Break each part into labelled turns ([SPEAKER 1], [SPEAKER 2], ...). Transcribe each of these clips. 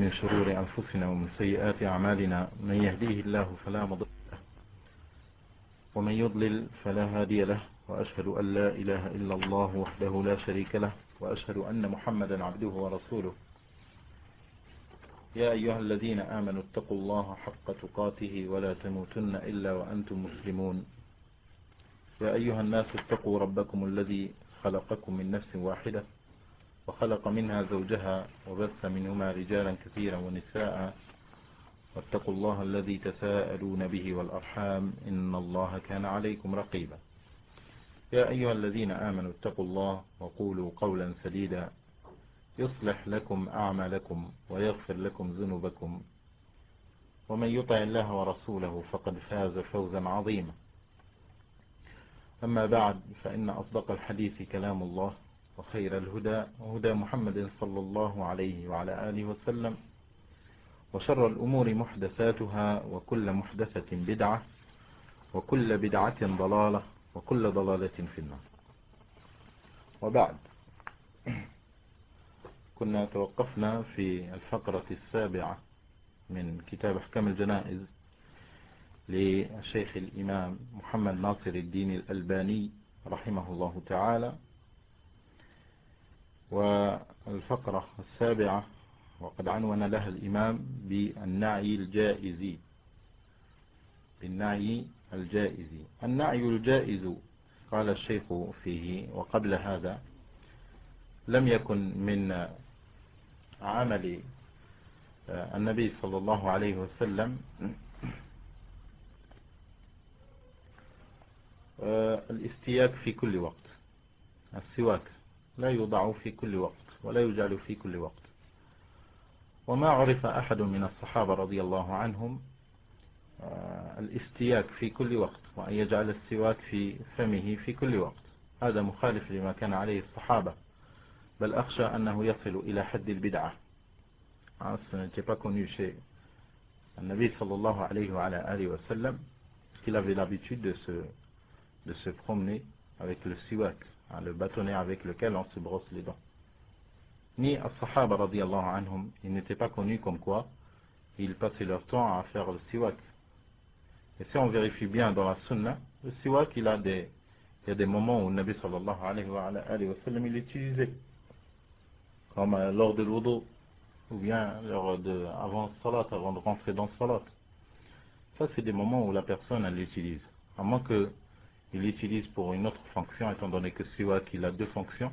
[SPEAKER 1] من شرور أنفسنا ومن سيئات أعمالنا من يهديه الله فلا مضل له ومن يضلل فلا هادي له وأشهد أن لا إله إلا الله وحده لا شريك له وأشهد أن محمدا عبده ورسوله. يا أيها الذين آمنوا اتقوا الله حق تقاته ولا تموتن إلا وأنتم مسلمون. يا أيها الناس اتقوا ربكم الذي خلقكم من نفس واحدة وخلق منها زوجها وبث منهما رجالا كثيرا ونساء واتقوا الله الذي تساءلون به والأرحام إن الله كان عليكم رقيبا. يا أيها الذين آمنوا اتقوا الله وقولوا قولا سديدا يصلح لكم أعمالكم ويغفر لكم ذنوبكم ومن يطع الله ورسوله فقد فاز فوزا عظيما. أما بعد فإن أصدق الحديث كلام الله وخير الهدى هدى محمد صلى الله عليه وعلى آله وسلم وشر الأمور محدثاتها وكل محدثة بدعة وكل بدعة ضلالة وكل ضلالة في النار. وبعد، كنا توقفنا في الفقرة السابعة من كتاب أحكام الجنائز للشيخ الإمام محمد ناصر الدين الألباني رحمه الله تعالى، والفقرة السابعة وقد عنون لها الإمام بالنعي الجائز. بالنعي الجائز. النعي الجائز قال الشيخ فيه وقبل هذا لم يكن من عمل النبي صلى الله عليه وسلم الاستياك في كل وقت. السواك لا يوضع في كل وقت ولا يجعل في كل وقت، وما عرف أحد من الصحابة رضي الله عنهم الاستياك في كل وقت وأن يجعل السواك في فمه في كل وقت. هذا مخالف لما كان عليه الصحابة، بل أخشى أنه يصل إلى حد البدعة. Ce n'était pas connu chez le Nabi sallallahu alayhi wa alayhi wa sallam qu'il avait l'habitude de se promener avec le siwak, le bâtonnet avec lequel on se brosse les dents. Ni as-sahaba radiyallahu anhum, ils n'étaient pas connus comme quoi ils passaient leur temps à faire le siwak. Et si on vérifie bien dans la sunna, le siwak il y a des moments où le Nabi sallallahu alayhi wa sallam il l'utilisait, comme lors de l'wudu ou bien avant salat, avant de rentrer dans salat. Ça c'est des moments où la personne elle l'utilise, à moins que il l'utilise pour une autre fonction, étant donné que siwak il a deux fonctions.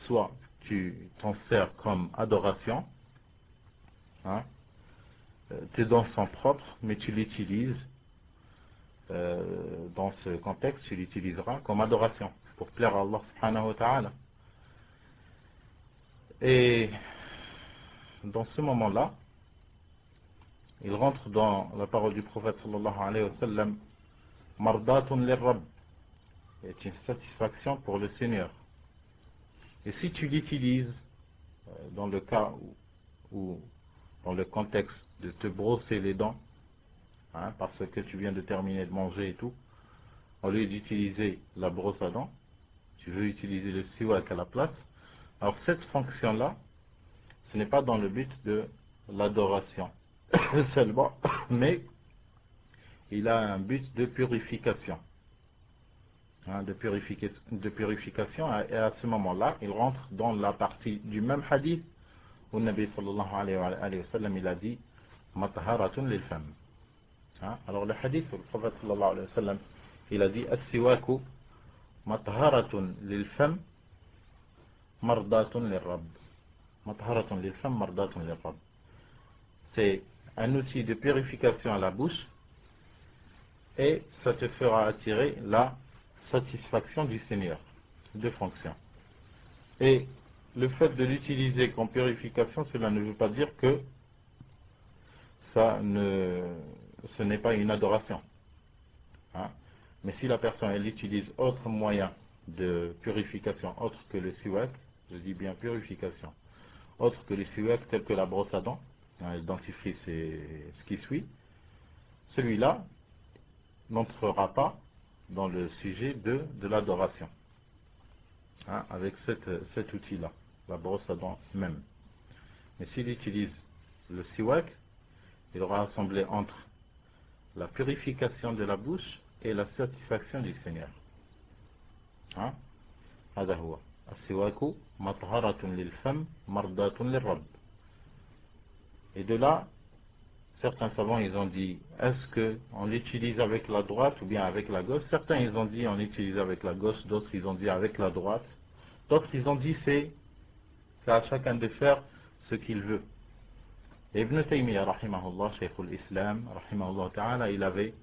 [SPEAKER 1] Soit tu t'en sers comme adoration, tes dents sont propres, mais tu l'utilises dans ce contexte, tu l'utiliseras comme adoration pour plaire à Allah subhanahu wa ta'ala. Et dans ce moment-là, il rentre dans la parole du prophète sallallahu alayhi wa sallam, mardatun lirrabb, est une satisfaction pour le Seigneur. Et si tu l'utilises dans le cas ou dans le contexte de te brosser les dents, parce que tu viens de terminer de manger et tout, au lieu d'utiliser la brosse à dents, tu veux utiliser le siwak à la place. Alors cette fonction-là, ce n'est pas dans le but de l'adoration seulement, mais il a un but de purification. De purification, et à ce moment-là, il rentre dans la partie du même hadith où le Nabi sallallahu alayhi wa sallam il a dit matharatun lil fam. Alors le hadith où le prophète sallallahu alayhi wa sallam il a dit as-siwaku matharatun lil fam mardatun lir rabb. Matharatun lil fam mardatun lir rabb. C'est un outil de purification à la bouche et ça te fera attirer la satisfaction du Seigneur. Deux fonctions. Et le fait de l'utiliser comme purification, cela ne veut pas dire que ce n'est pas une adoration. Mais si la personne elle utilise autre moyen de purification autre que le siwak, je dis bien purification, autre que le siwak tel que la brosse à dents, le dentifrice c'est ce qui suit, celui-là n'entrera pas dans le sujet de l'adoration, avec cet outil-là, la brosse à dents même. Mais s'il utilise le siwak, il aura assemblé entre la purification de la bouche et la satisfaction du Seigneur. Hein? هذا هو السواك مطهرة للفم مرضاة للرب. Et de là, certains savants ils ont dit, est-ce qu'on l'utilise avec la droite ou bien avec la gauche? Certains ils ont dit on l'utilise avec la gauche, d'autres ils ont dit avec la droite, d'autres ils ont dit c'est à chacun de faire ce qu'il veut. Et Ibn Taymiyyah rahimahullah, Cheikh al-Islam rahimahullah ta'ala, il avait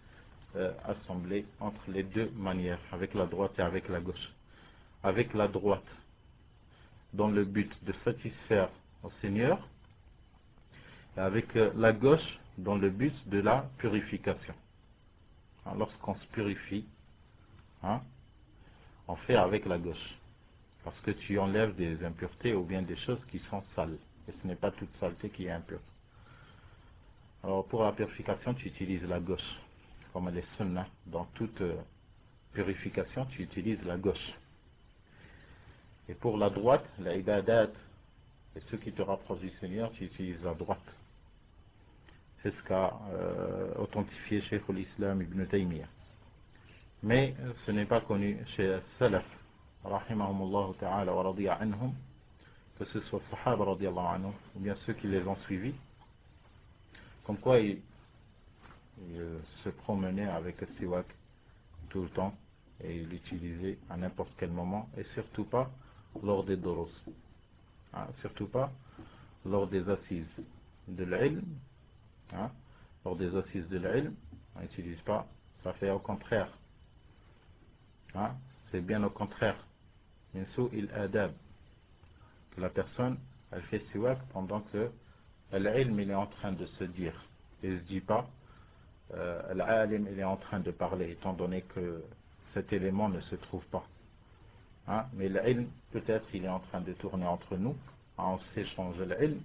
[SPEAKER 1] assemblé entre les deux manières, avec la droite et avec la gauche. Avec la droite dans le but de satisfaire au Seigneur, et avec la gauche dans le but de la purification. Lorsqu'on se purifie, hein, on fait avec la gauche, parce que tu enlèves des impuretés ou bien des choses qui sont sales, et ce n'est pas toute saleté qui est impure. Alors pour la purification, tu utilises la gauche, comme les sunnah, dans toute purification, tu utilises la gauche. Et pour la droite, la ibadat, et ceux qui te rapprochent du Seigneur, tu utilises la droite. C'est ce qu'a authentifié Cheikh al-Islam Ibn Taymiyyah. Mais ce n'est pas connu chez Salaf, rahimahumullah ta'ala wa radiya anhum, que ce soit Sahaba radiyallahu anhum, ou bien ceux qui les ont suivis, comme quoi ils se promenaient avec le siwak tout le temps, et ils l'utilisaient à n'importe quel moment, et surtout pas lors des doros, surtout pas lors des assises de l'ilm, lors des assises de l'ilm, on n'utilise pas, ça fait au contraire, c'est bien au contraire, min su'il adab, que la personne elle fait siwak pendant que l'ilm il est en train de se dire, et ne se dit pas l'alim il est en train de parler, étant donné que cet élément ne se trouve pas. Mais l'ilm, peut-être, il est en train de tourner entre nous. On s'échange l'ilm.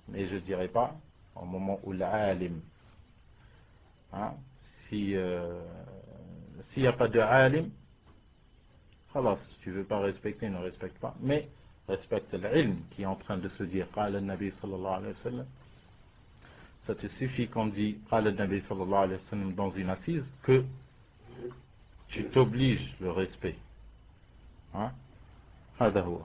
[SPEAKER 1] Mais je ne dirais pas au moment où l'alim. S'il n'y a pas de alim, alors, si tu ne veux pas respecter, ne respecte pas. Mais respecte l'ilm qui est en train de se dire. Qala al-Nabi sallallahu alayhi wa sallam. Ça te suffit qu'on dit Qala al-Nabi sallallahu alayhi wa sallam dans une assise que tu t'obliges le respect. هذا هو.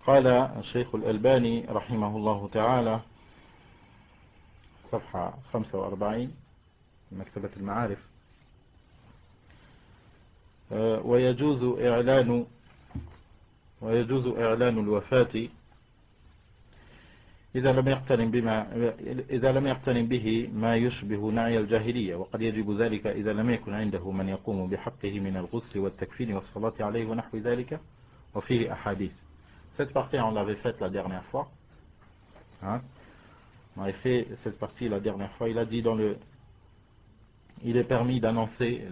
[SPEAKER 1] قال الشيخ الألباني رحمه الله تعالى صفحة 45 مكتبة المعارف ويجوز إعلان الوفاة إذا لم يقترن به ما يشبه نعي الجاهلية، وقد يجب ذلك إذا لم يكن عنده من يقوم بحقه من الغسل والتكفين والصلاة عليه ونحو ذلك، وفيه أحاديث. Cette partie on l'avait faite la dernière fois. On avait fait cette partie la dernière fois. Il a dit il est permis d'annoncer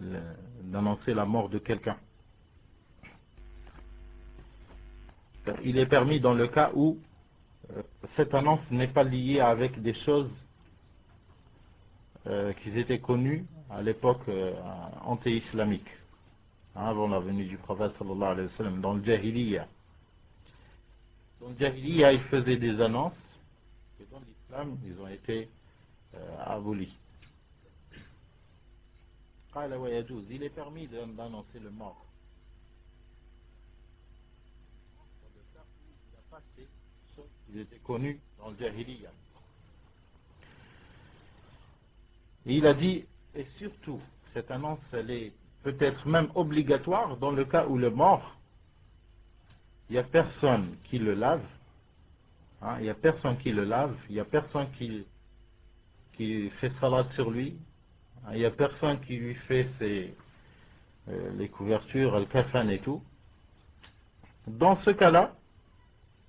[SPEAKER 1] la mort de quelqu'un. Il est permis dans le cas où cette annonce n'est pas liée avec des choses qui étaient connues à l'époque anti-islamique, avant la venue du prophète sallallahu alayhi wa sallam, dans le jahiliya. Dans le jahiliya, ils faisaient des annonces, et dans l'islam, ils ont été abolis. Il est permis d'annoncer le mort. Il était connu dans le jahiliya. Et il a dit, et surtout, cette annonce, elle est peut-être même obligatoire dans le cas où le mort, il n'y a personne qui le lave, il n'y a personne qui le lave, il n'y a personne qui fait salat sur lui, il n'y a personne qui lui fait les couvertures, le kafan et tout. Dans ce cas-là,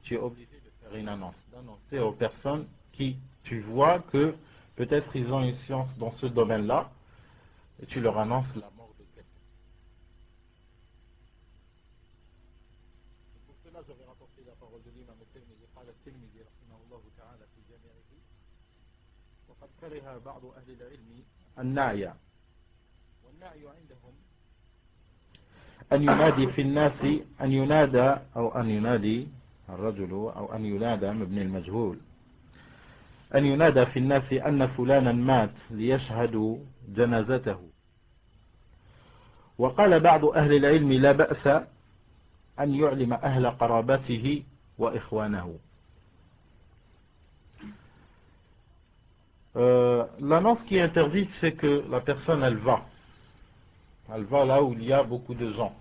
[SPEAKER 1] tu es obligé de faire une annonce, d'annoncer aux personnes qui, tu vois que peut-être ils ont une science dans ce domaine-là, et tu leur annonces la mort de quelqu'un. Pour cela, j'avais rapporté la parole de l'imam al-Tirmidhi, قال الترمذي رحمه الله تعالى في جامعه وقد كره بعض أهل العلم النعي والنعي عندهم أن ينادي في الناس أن ينادى أو أن ينادي الرجل أو أن ينادى مبني المجهول أن ينادى في الناس أن فلانا مات ليشهدوا جنازته. وقال بعض أهل العلم لا بأس أن يعلم أهل قرابته وإخوانه. L'annonce qui est interdite, c'est que la personne elle va là où il y a beaucoup de gens.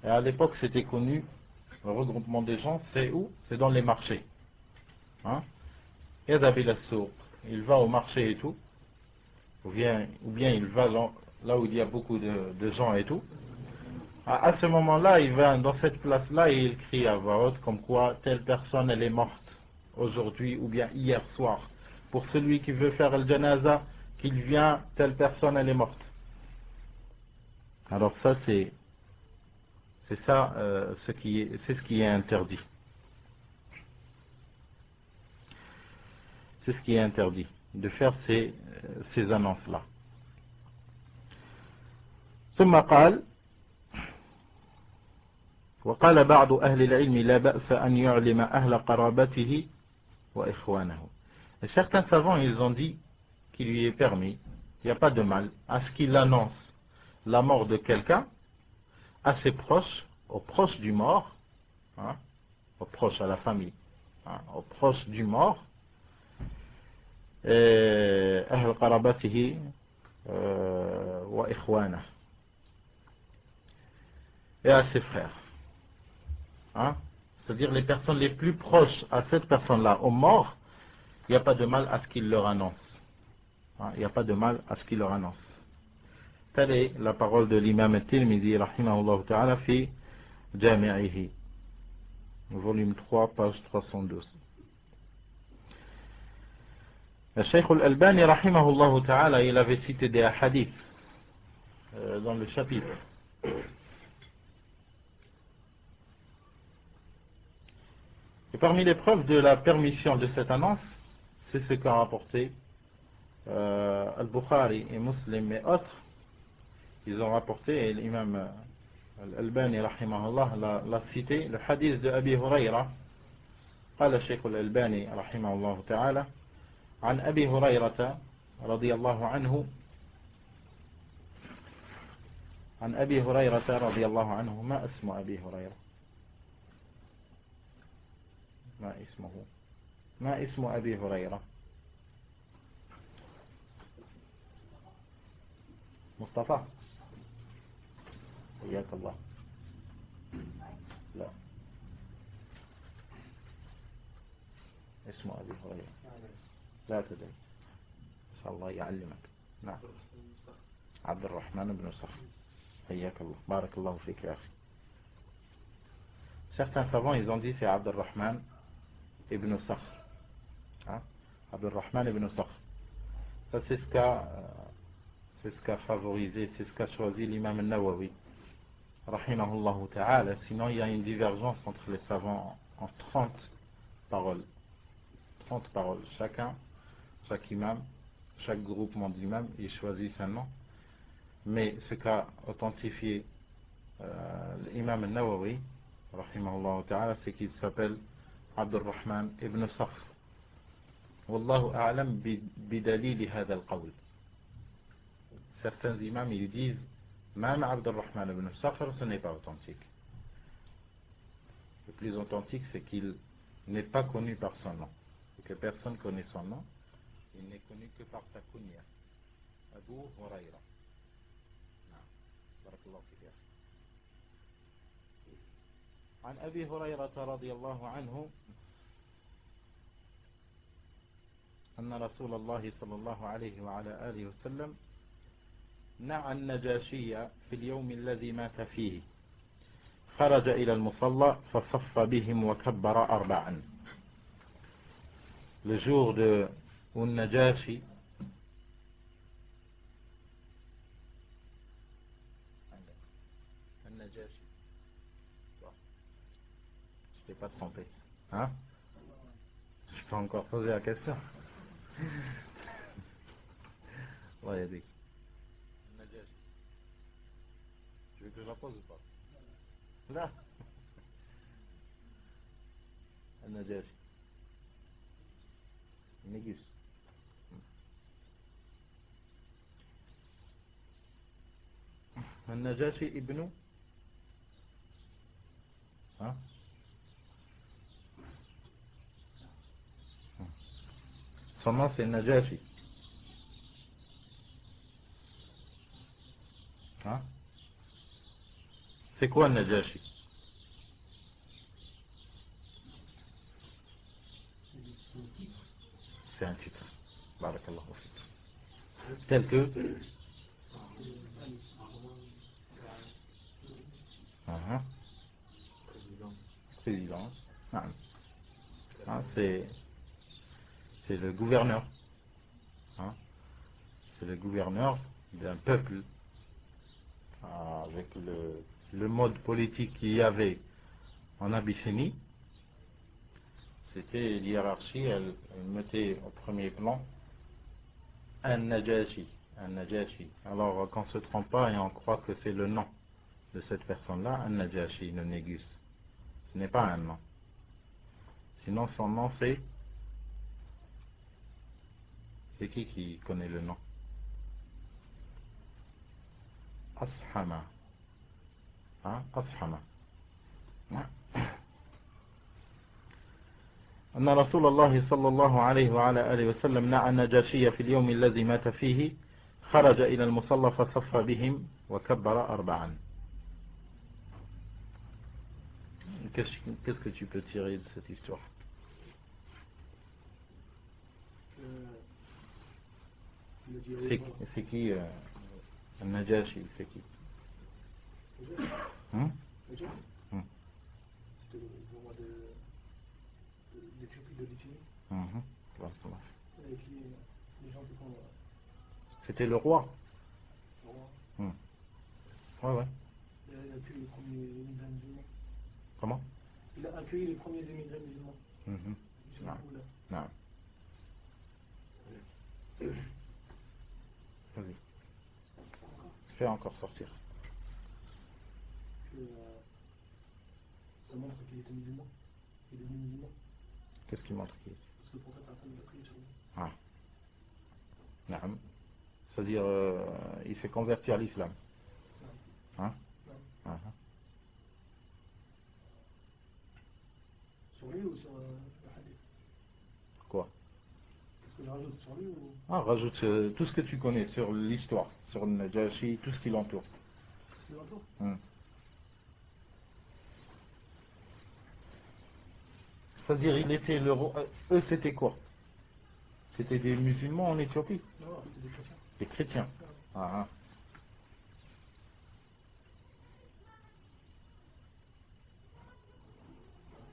[SPEAKER 1] Et à l'époque c'était connu, le regroupement des gens, c'est où? C'est dans les marchés. Hein? Il va au marché et tout, ou bien il va là où il y a beaucoup de gens et tout. À ce moment-là, il va dans cette place-là et il crie à voix haute comme quoi telle personne elle est morte aujourd'hui ou bien hier soir. Pour celui qui veut faire le janaza, qu'il vient, telle personne elle est morte. Alors ça c'est ça ce qui est interdit. C'est ce qui est interdit, de faire ces annonces-là. ثم قال وقال بعض أهل العلم لا بأس أن يعلم أهل قرابته وإخوانه. Et certains savants ils ont dit qu'il lui est permis, il n'y a pas de mal à ce qu'il annonce la mort de quelqu'un à ses proches, aux proches du mort, hein, aux proches, à la famille, hein, aux proches du mort, أهل قرابته وإخوانه, et à ses frères, hein, c'est-à-dire les personnes les plus proches à cette personne-là, aux morts, il n'y a pas de mal à ce qu'il leur annonce. Hein, il n'y a pas de mal à ce qu'il leur annonce. Telle est la parole de l'imam al-Tirmidhi, rahimahullah ta'ala, fi Jami'ihi, volume 3, page 312. Le Cheikh al-Albani, rahimahullah ta'ala, il avait cité des hadiths dans le chapitre. Et parmi les preuves de la permission de cette annonce, c'est ce qu'a rapporté Al-Bukhari et Muslim et autres. Ils ont rapporté, et l'imam Al-Albani rahimahullah l'a cité, le hadith de Abi Hurayra. قال الشيخ الألباني رحمه الله تعالى عن أبي هريرة رضي الله عنه عن أبي هريرة رضي الله عنه. ما اسم أبي هريرة؟ ما اسم أبي هريرة؟ مصطفى حياك الله. لا اسم أبي هريرة لا تدري إن شاء الله يعلمك. نعم عبد الرحمن بن صخر. حياك الله بارك الله فيك يا أخي. Certains savants ils ont dit c'est Abd al-Rahman ibn Sakhr. Hein? Abd al-Rahman ibn Sakhr. Ça c'est ce qu'a favorisé, c'est ce qu'a choisi l'imam al-Nawawi rahimahullah ta'ala. Sinon il y a une divergence entre les savants en 30 paroles. 30 paroles. Chaque imam, chaque groupement d'imams, il choisit un nom. Mais ce qu'a authentifié l'imam al-Nawawi rahimahullah ta'ala, c'est qu'il s'appelle Abd al-Rahman ibn Sakhr. Wallahu a'lam bidalili hadha al-qawl. Certains imams ils disent même Abd al-Rahman ibn Sakhr, ce n'est pas authentique. Le plus authentique c'est qu'il n'est pas connu par son nom, et que personne connaît son nom. Il n'est connu que par sa kunya, Abu Hurayra. Barakallahu fik. عن أبي هريرة رضي الله عنه أن رسول الله صلى الله عليه وعلى آله وسلم نعى النجاشي في اليوم الذي مات فيه خرج إلى المصلى فصف بهم وكبر 4. Le jour de Najashi, je t'ai pas trompé, hein? Je peux encore poser la question. Allah yadik. Tu veux que je la pose ou pas? Là. النجاشي Négus. النجاشي ابن ها son nom c'est Najashi. Hein? C'est quoi Najashi? C'est un titre. Barakallahu fik. Tel que présidence. Hein, c'est le gouverneur. Hein? C'est le gouverneur d'un peuple avec le mode politique qu'il y avait en Abyssinie. C'était l'hiérarchie, elle mettait au premier plan un Najashi. Alors qu'on ne se trompe pas et on croit que c'est le nom de cette personne-là, un Najashi, le Négus. Ce n'est pas un nom. Sinon son nom c'est... C'est qui connaît le nom? Ashama. Hein? Ashama. أن رسول الله صلى الله عليه وعلى آله وسلم نعى النجاشي في اليوم الذي مات فيه خرج إلى المصلى فصف بهم وكبر 4. Qu'est-ce que tu peux tirer de cette histoire? C'est qui Najashi? C'est qui?
[SPEAKER 2] C'était le roi l'Éthiopie de l'Éthiopie. Les gens qui font...
[SPEAKER 1] C'était le roi.
[SPEAKER 2] Le roi.
[SPEAKER 1] Ouais.
[SPEAKER 2] Il a accueilli les premiers émigrés musulmans.
[SPEAKER 1] Comment?
[SPEAKER 2] Il a accueilli les premiers émigrés musulmans.
[SPEAKER 1] Non. Vas-y. Fais encore sortir.
[SPEAKER 2] Ça montre qu'il était musulman. Il est devenu musulman.
[SPEAKER 1] Qu'est-ce qui montre qu'il est?
[SPEAKER 2] Parce que le prophète a prié sur lui.
[SPEAKER 1] Naam. C'est-à-dire, il s'est converti à l'islam. Hein?
[SPEAKER 2] Sur lui ou sur le hadith?
[SPEAKER 1] Quoi?
[SPEAKER 2] Qu'est-ce que je rajoute sur lui ou...
[SPEAKER 1] Rajoute tout ce que tu connais sur l'histoire, sur le Najashi, tout ce qui l'entoure.
[SPEAKER 2] Tout ce qui l'entoure?
[SPEAKER 1] C'est-à-dire, il était le roi. Eux, c'était quoi? C'était des musulmans en Éthiopie?
[SPEAKER 2] Non, c'était des chrétiens.
[SPEAKER 1] Des chrétiens.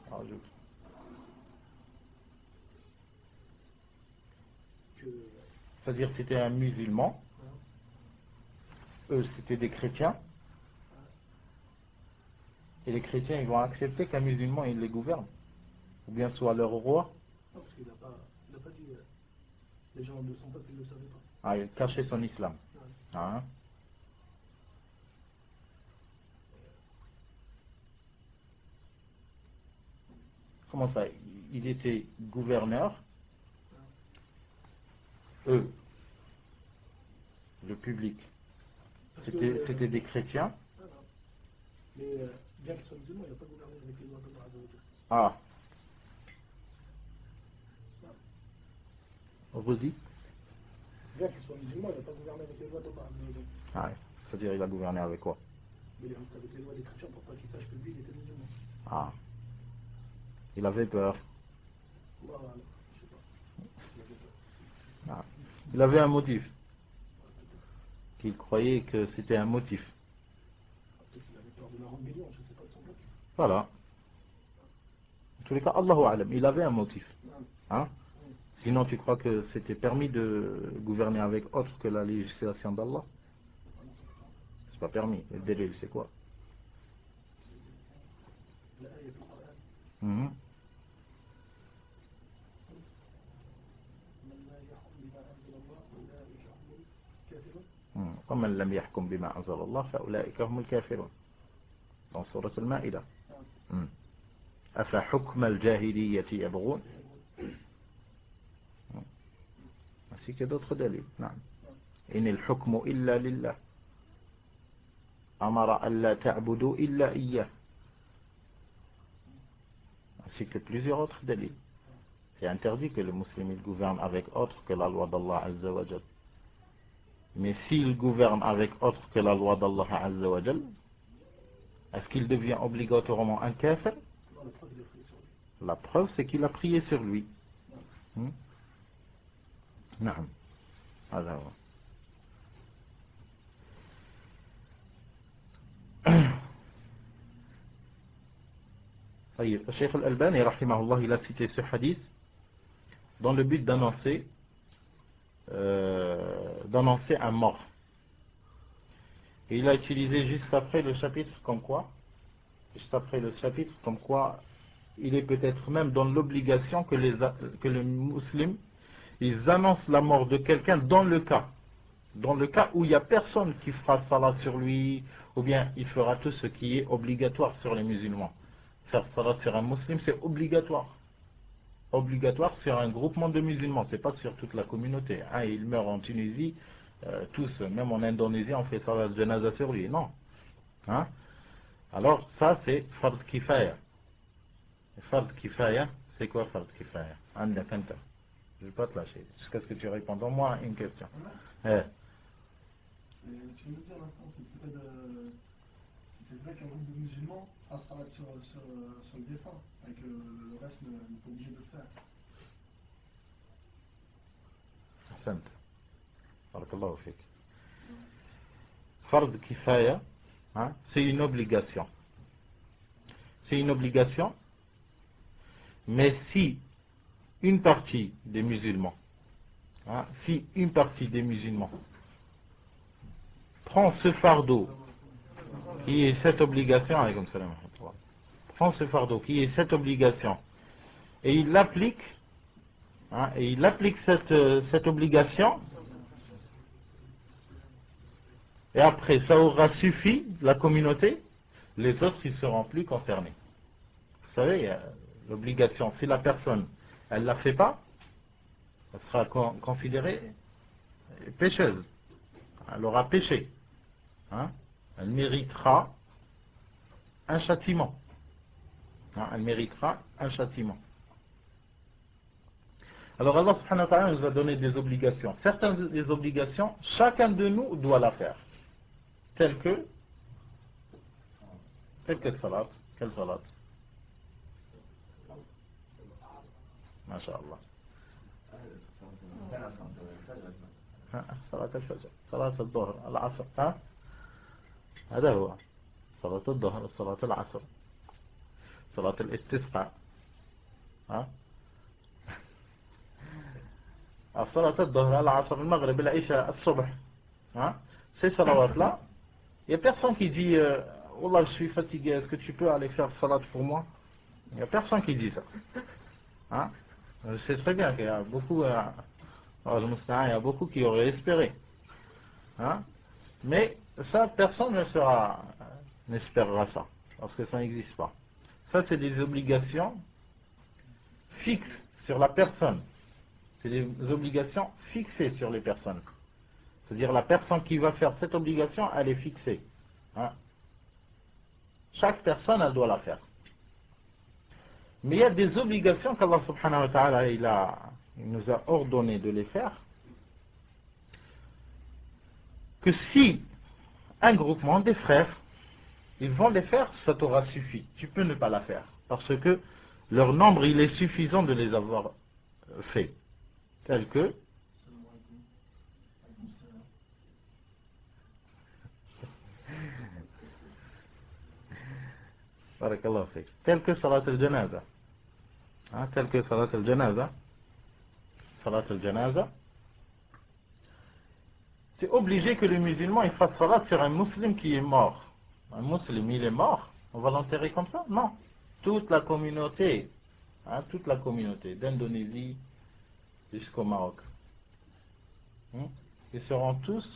[SPEAKER 1] Rajoute. C'est-à-dire, c'était un musulman. Eux, c'était des chrétiens. Et les chrétiens, ils vont accepter qu'un musulman, il les gouverne. Ou bien soit leur roi.
[SPEAKER 2] Non, parce qu'il n'a pas dit... les gens de son peuple, ils ne le savaient pas.
[SPEAKER 1] Il cachait son islam. Comment ça? Il était gouverneur. Eux, le public, c'était des chrétiens.
[SPEAKER 2] Mais bien qu'il soit musulman, il n'a pas gouverné avec les lois d'Allah.
[SPEAKER 1] Redis.
[SPEAKER 2] Bien qu'il soit musulman, il n'a pas gouverné avec les lois d'Allah.
[SPEAKER 1] C'est-à-dire, il a gouverné avec quoi?
[SPEAKER 2] Mais il est resté avec les lois des chrétiens pour pas qu'ils sachent que lui, il était musulman.
[SPEAKER 1] Il avait peur.
[SPEAKER 2] Voilà, je sais pas.
[SPEAKER 1] Il avait un motif. Qu'il croyait que c'était un motif.
[SPEAKER 2] Peut-être qu'il avait peur de la rébellion, je ne sais pas de son motif.
[SPEAKER 1] Voilà. En tous les cas, Allahu A'lam, il avait un motif. Sinon, tu crois que c'était permis de gouverner avec autre que la législation d'Allah? C'est pas permis. Le délai, c'est quoi? ومن لم يحكم بما أنزل الله فأولئك هم الكافرون. Dans Surat Al-Ma'ida. أفحكم الجاهلية يبغون. Ainsi que d'autres dalils. نعم. إن الحكم إلا لله. أمر ألا تعبدوا إلا إياه. Ainsi que plusieurs autres dalils. C'est interdit que le musulman gouverne avec autre que la loi d'Allah Azza wa Jal. Mais s'il gouverne avec autre que la loi d'Allah Azza wa Jal, est-ce qu'il devient obligatoirement un kafir? La preuve, c'est qu'il a prié sur lui. نعم هذا هو. طيب الشيخ الألباني رحمه الله il a cité ce hadith dans le but d'annoncer un mort. Et il a utilisé juste après le chapitre comme quoi il est peut-être même dans l'obligation que les musulmans ils annoncent la mort de quelqu'un dans le cas où il n'y a personne qui fera salat sur lui, ou bien il fera tout ce qui est obligatoire sur les musulmans. Faire salat sur un musulman, c'est obligatoire sur un groupement de musulmans, c'est pas sur toute la communauté. Il meurt en Tunisie, tous, même en Indonésie, on fait salat de janaza sur lui, non. Alors ça c'est fard kifaya. Fard kifaya, c'est quoi fard kifaya? Je ne vais pas te lâcher jusqu'à ce que tu répondes. Donne-moi une question.
[SPEAKER 2] Tu veux me dire l'instant, c'est vrai qu'un groupe de musulmans fera salat sur le défunt, et que le reste n'est pas obligé de le faire.
[SPEAKER 1] Ahsant. Barakallahu fik. Fard kifaya, c'est une obligation. C'est une obligation, mais si une partie des musulmans, prend ce fardeau qui est cette obligation, et il l'applique, cette obligation, et après ça aura suffi la communauté, les autres ils seront plus concernés. Vous savez, l'obligation, si la personne elle ne la fait pas, elle sera considérée pécheuse. Elle aura péché. Elle méritera un châtiment. Alors Allah subhanahu wa ta'ala nous a donné des obligations. Certaines des obligations, chacun de nous doit la faire. Telles que salat. Quelle salat? MashaAllah. صلاة الفجر، صلاة الظهر، العصر، هذا هو صلاة الظهر، صلاة العصر، صلاة الاستسقاء، صلاة الظهر، العصر، المغرب، العشاء، الصبح. Ces salawats-là, il n'y a personne qui dit Wallah, je suis fatigué, est-ce que tu peux aller faire salat pour moi? Il n'y a personne qui dit ça. Je sais très bien qu'il y a beaucoup, qui auraient espéré. Mais ça, personne n'espérera ça, parce que ça n'existe pas. Ça, c'est des obligations fixes sur la personne. C'est des obligations fixées sur les personnes. C'est-à-dire la personne qui va faire cette obligation, elle est fixée. Chaque personne, elle doit la faire. Mais il y a des obligations qu'Allah subhanahu wa ta'ala il nous a ordonné de les faire, que si un groupement des frères ils vont les faire, ça t'aura suffi. Tu peux ne pas la faire parce que leur nombre il est suffisant de les avoir fait, tel que tel que salat al-janaza. Salat al-janaza, c'est obligé que le musulman il fasse salat sur un musulman qui est mort. Un musulman il est mort, on va l'enterrer comme ça? Non. Toute la communauté d'Indonésie jusqu'au Maroc, ils seront tous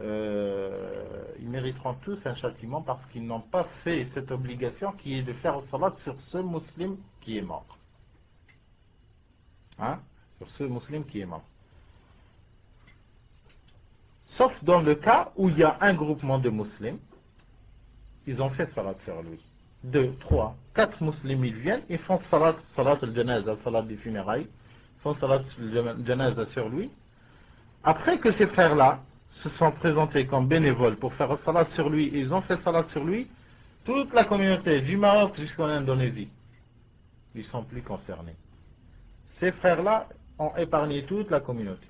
[SPEAKER 1] ils mériteront tous un châtiment parce qu'ils n'ont pas fait cette obligation qui est de faire salat sur ce musulman qui est mort. Hein? Sur ce musulman qui est mort. Sauf dans le cas où il y a un groupement de musulmans, ils ont fait salat sur lui. 2, 3, 4 musulmans, ils viennent, ils font salat al-janaza, salat des funérailles, font salat al-janaza sur lui. Après que ces frères-là se sont présentés comme bénévoles pour faire salat sur lui, et ils ont fait salat sur lui, toute la communauté, du Maroc jusqu'en Indonésie, ils ne sont plus concernés. Ces frères-là ont épargné toute la communauté.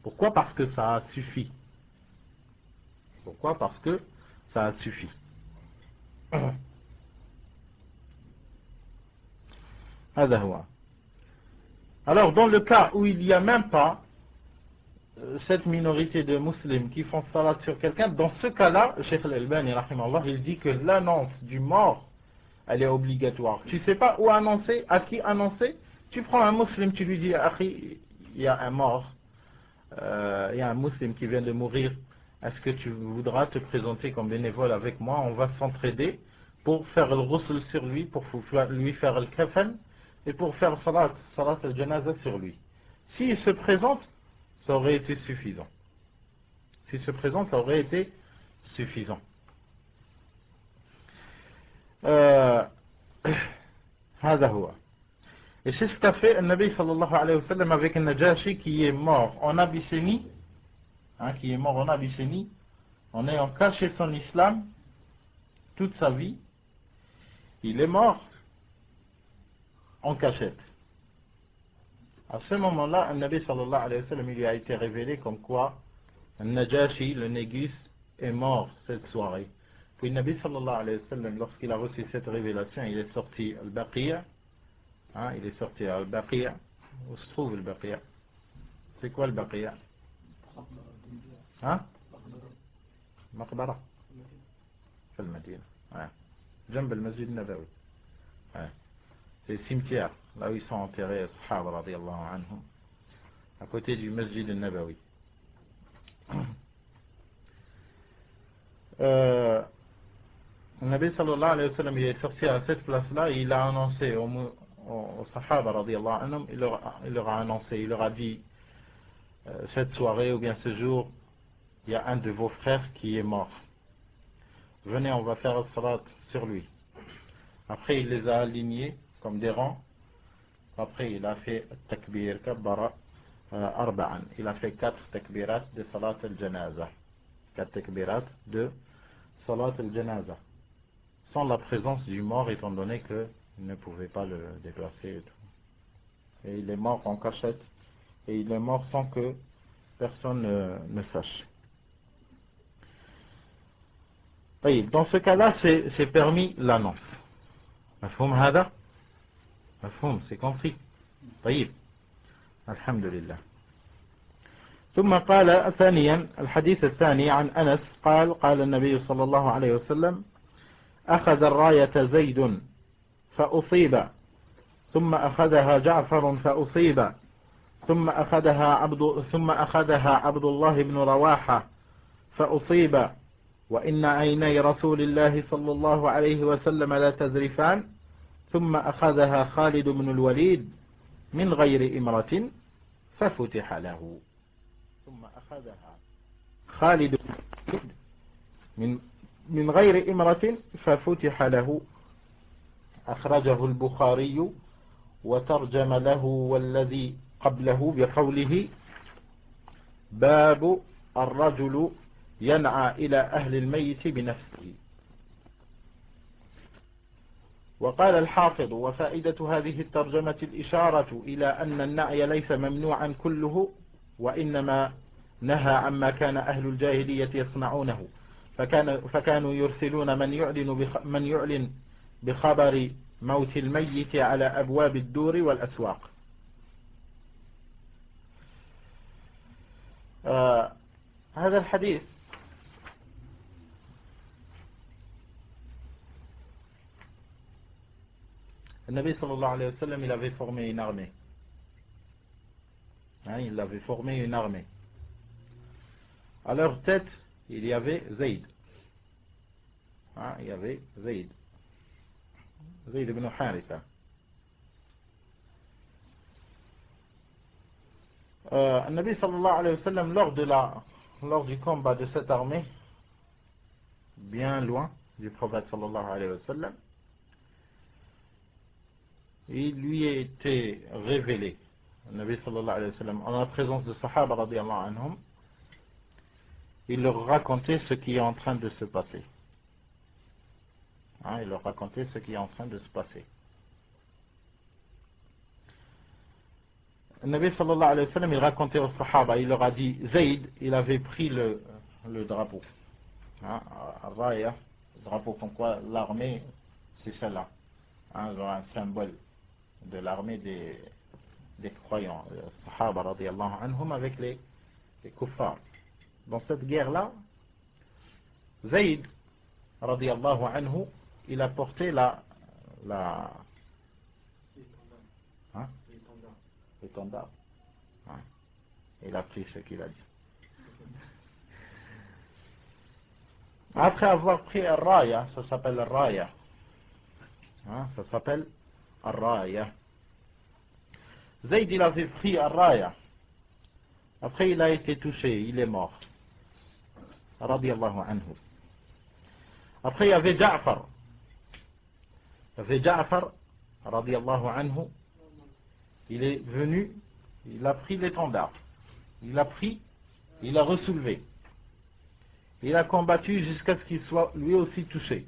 [SPEAKER 1] Pourquoi? Parce que ça a suffi. Pourquoi? Parce que ça a suffi. Alors, dans le cas où il n'y a même pas cette minorité de musulmans qui font salat sur quelqu'un, dans ce cas-là, Cheikh Al-Albani, il dit que l'annonce du mort, elle est obligatoire. Tu ne sais pas où annoncer, à qui annoncer, tu prends un musulman, tu lui dis, Akhi, il y a un mort, il y a un musulman qui vient de mourir, est-ce que tu voudras te présenter comme bénévole avec moi? On va s'entraider pour faire le ghusl sur lui, pour lui faire le kafan, et pour faire salat al-janaza sur lui. S'il se présente, ça aurait été suffisant. S'il se présente, ça aurait été suffisant. Et c'est ce qu'a fait le Nabi sallallahu alayhi wa sallam avec un Najashi qui est mort en Abyssinie, qui est mort en Abyssinie, en ayant caché son islam toute sa vie. Il est mort en cachette. À ce moment-là, le Nabi sallallahu alayhi wa sallam, il lui a été révélé comme quoi le Najashi, le Négus, est mort cette soirée. Puis le Nabi sallallahu alayhi wa sallam, lorsqu'il a reçu cette révélation, il est sorti al-Baqiya. Il est sorti al-Baqiya. Où se trouve al-Baqiya? C'est quoi al-Baqiya? مقبرة في المدينة جنب المسجد النبوي. C'est le cimetière là où ils sont enterrés les Sahaba radiyallahu anhum, à côté du Masjid al-Nabawi. Le Nabi sallallahu alayhi wa sallam, il est sorti à cette place-là et il a annoncé aux Sahaba radiyallahu anhum, il leur a annoncé, il leur a dit, cette soirée ou bien ce jour, il y a un de vos frères qui est mort. Venez, on va faire le salat sur lui. Après, il les a alignés comme des rangs. Après, il a fait takbir, kabbara, arba'an. Il a fait 4 takbirat de salat al-janaza. 4 takbirat de salat al-janaza. Sans la présence du mort, étant donné qu'il ne pouvait pas le déplacer et tout. Et il est mort en cachette. Et il est mort sans que personne ne sache. Dans ce cas-là, c'est permis l'annonce. مفهوم هذا؟ مفهوم, c'est compris. طيب. الحمد لله. ثم قال ثانيا الحديث الثاني عن أنس قال النبي صلى الله عليه وسلم أخذ الراية زيد فأصيب ثم أخذها جعفر فأصيب ثم أخذها عبد الله بن رواحة فأصيب وإن عيني رسول الله صلى الله عليه وسلم لا تذرفان ثم أخذها خالد بن الوليد من غير إمرة ففتح له ثم أخذها خالد من غير إمرة ففتح له. أخرجه البخاري وترجم له والذي قبله بقوله باب الرجل ينعى إلى أهل الميت بنفسه. وقال الحافظ وفائدة هذه الترجمة الإشارة إلى أن النعي ليس ممنوعا كله وإنما نهى عما كان أهل الجاهلية يصنعونه فكانوا يرسلون من يعلن بخبر موت الميت على أبواب الدور والأسواق. هذا الحديث le Nabi sallallahu alayhi wa sallam, il avait formé une armée. Il avait formé une armée. À leur tête, il y avait Zayd. Hein, il y avait Zayd. Zayd ibn Haritha. Nabi sallallahu alayhi wa sallam, lors du combat de cette armée, bien loin du prophète sallallahu alayhi wa sallam, il lui a été révélé, Nabi sallallahu alayhi wa sallam, en la présence de Sahaba radiyallahu anhum, il leur racontait ce qui est en train de se passer. Hein, il leur racontait ce qui est en train de se passer. Le Nabi sallallahu alayhi wa sallam, il racontait aux Sahaba, il leur a dit, Zayd, il avait pris le drapeau. Hein, Raya, le drapeau comme quoi l'armée, c'est celle-là. Hein, genre un symbole de l'armée des croyants. Sahaba radiyallahu anhum avec les kuffars. Dans cette guerre-là, Zayd radiyallahu anhu, il a porté l'étendard. Hein? Il a pris ce qu'il a dit. Après avoir pris Ar-Raya, ça s'appelle Ar-Raya. Hein? Ça s'appelle Ar-Raya. Zayd, il avait pris Ar-Raya. Après, il a été touché, il est mort. Radiyallahu anhu. Après, il y avait Ja'far. Il y avait Ja'far, radiyallahu anhu. Il est venu, il a pris l'étendard. Il a pris, il a ressoulevé. Il a combattu jusqu'à ce qu'il soit lui aussi touché.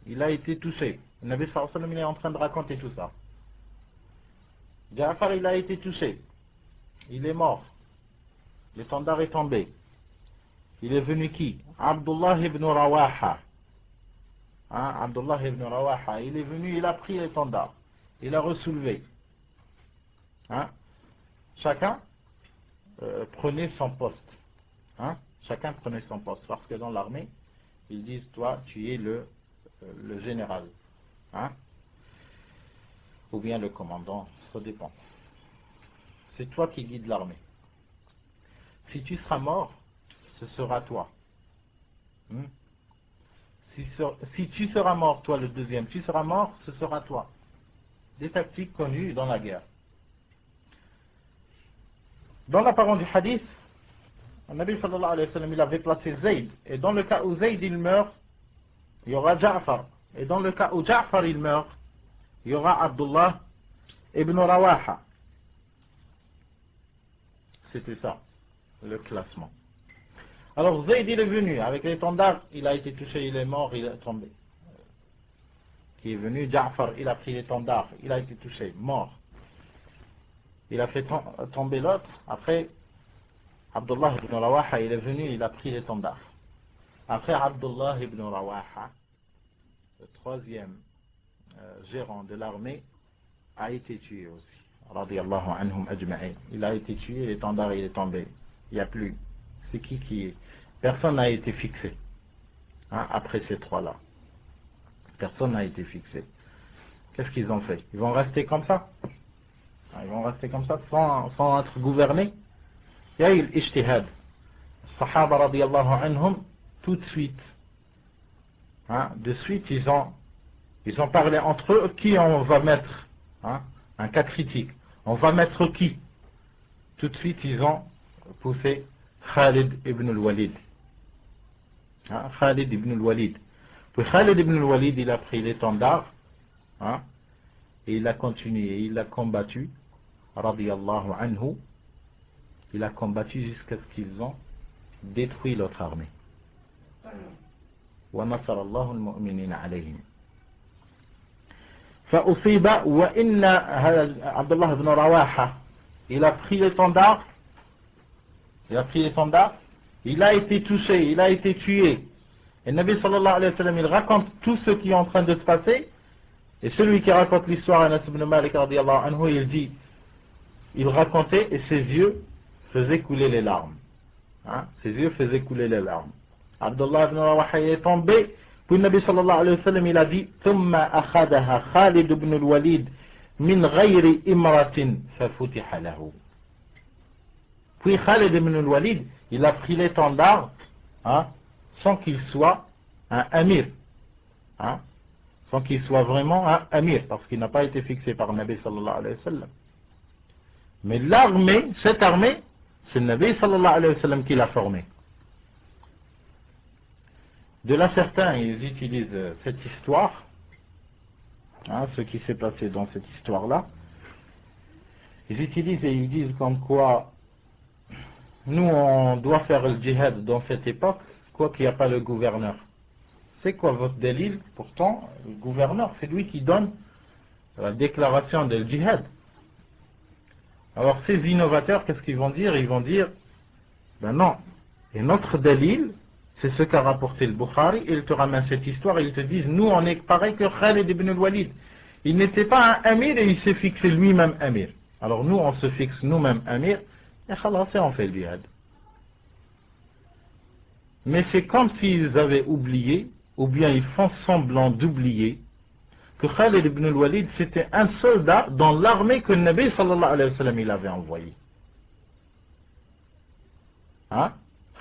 [SPEAKER 1] Il a été touché. Le Nabi sallallahu alayhi wa sallam, il est en train de raconter tout ça. Ja'far, il a été touché. Il est mort. L'étendard est tombé. Il est venu qui? Abdullah ibn Rawaha. Hein, Abdullah ibn Rawaha. Il est venu, il a pris l'étendard. Il a ressoulevé. Hein? Chacun prenait son poste. Hein? Chacun prenait son poste. Parce que dans l'armée, ils disent, toi, tu es le général. Hein? Ou bien le commandant. Ça dépend. C'est toi qui guides l'armée. Si tu seras mort, ce sera toi. Si tu seras mort, toi le deuxième, tu seras mort, ce sera toi. Des tactiques connues dans la guerre. Dans la parole du hadith, le Nabi sallallahu alayhi wa sallam, il avait placé Zayd. Et dans le cas où Zayd il meurt, il y aura Ja'far. Et dans le cas où Ja'far il meurt, il y aura Abdullah ibn Rawaha. C'était ça, le classement. Alors Zayd il est venu avec l'étendard, il a été touché, il est mort, il est tombé. Qui est venu, Ja'far, il a pris l'étendard, il a été touché, mort. Il a fait tomber l'autre. Après, Abdullah ibn Rawaha, il est venu, il a pris l'étendard. Après, Abdullah ibn Rawaha, le troisième gérant de l'armée, a été tué aussi. Radiyallahu anhum ajma'in. Il a été tué, l'étendard il est tombé. Il n'y a plus. C'est qui est? Personne n'a été fixé. Hein, après ces trois-là. Personne n'a été fixé. Qu'est-ce qu'ils ont fait? Ils vont rester comme ça? Ils vont rester comme ça sans être gouvernés. Il y a eu l'ijtihad. Sahaba radiyallahu anhum, tout de suite. Hein, de suite, ils ont parlé entre eux qui on va mettre. Hein, un cas critique. On va mettre qui? Tout de suite, ils ont poussé Khalid ibn al-Walid. Hein, Khalid ibn al-Walid. Puis Khalid ibn al-Walid, il a pris l'étendard. Hein, et il a continué, il a combattu, radiyallahu anhu, il a combattu jusqu'à ce qu'ils ont détruit l'autre armée. Wa nasara Allahu al-mu'minina alayhim. فأصيب وإن عبد الله بن رواحة il a pris l'étendard, il a été touché, il a été tué. Et le Nabi sallallahu alayhi wa sallam, il raconte tout ce qui est en train de se passer. Et celui qui raconte l'histoire, Anas ibn Malik radiyallahu anhu, il dit, il racontait et ses yeux faisaient couler les larmes. Hein? Ses yeux faisaient couler les larmes. Abdullah ibn Rawaha est tombé, puis le Nabi sallallahu alayhi wa sallam, il a dit, ثم أخذها خالد بن الوليد من غير إمرة ففتح له. Puis Khalid ibn al-Walid, il a pris l'étendard, hein, sans qu'il soit un amir, hein, sans qu'il soit vraiment un amir, parce qu'il n'a pas été fixé par le Nabi sallallahu alayhi wa sallam. Mais l'armée, cette armée, c'est le Nabi sallallahu alayhi wa sallam qui l'a formée. De là, certains, ils utilisent cette histoire, hein, ce qui s'est passé dans cette histoire-là, ils utilisent et ils disent comme quoi nous on doit faire le djihad dans cette époque, quoi qu'il n'y a pas le gouverneur. C'est quoi votre délil? Pourtant, le gouverneur, c'est lui qui donne la déclaration de djihad. Alors ces innovateurs, qu'est-ce qu'ils vont dire? Ils vont dire, ben non, et notre délil, c'est ce qu'a rapporté le Bukhari, et ils te ramènent cette histoire, et ils te disent, nous on est pareil que Khalid ibn al-Walid. Il n'était pas un amir, et il s'est fixé lui-même amir. Alors nous, on se fixe nous-mêmes amir, et khalas, on fait le djihad. Mais c'est comme s'ils avaient oublié, ou bien ils font semblant d'oublier, que Khalid ibn al-Walid, c'était un soldat dans l'armée que le Nabi sallallahu alayhi wa sallam il avait envoyé. Hein?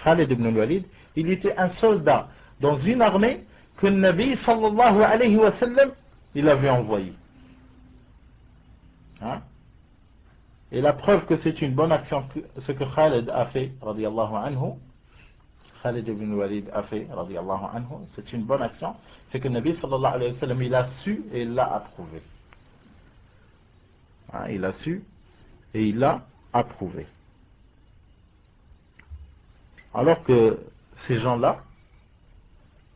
[SPEAKER 1] Khalid ibn al-Walid, il était un soldat dans une armée que le Nabi sallallahu alayhi wa sallam il avait envoyé. Hein? Et la preuve que c'est une bonne action, ce que Khalid a fait, radiyallahu anhu, Khalid ibn Walid a fait, radiyallahu anhu, c'est une bonne action, c'est que le Nabi sallallahu alayhi wa sallam, il a su et il l'a approuvé. Hein, il a su et il l'a approuvé. Alors que ces gens-là,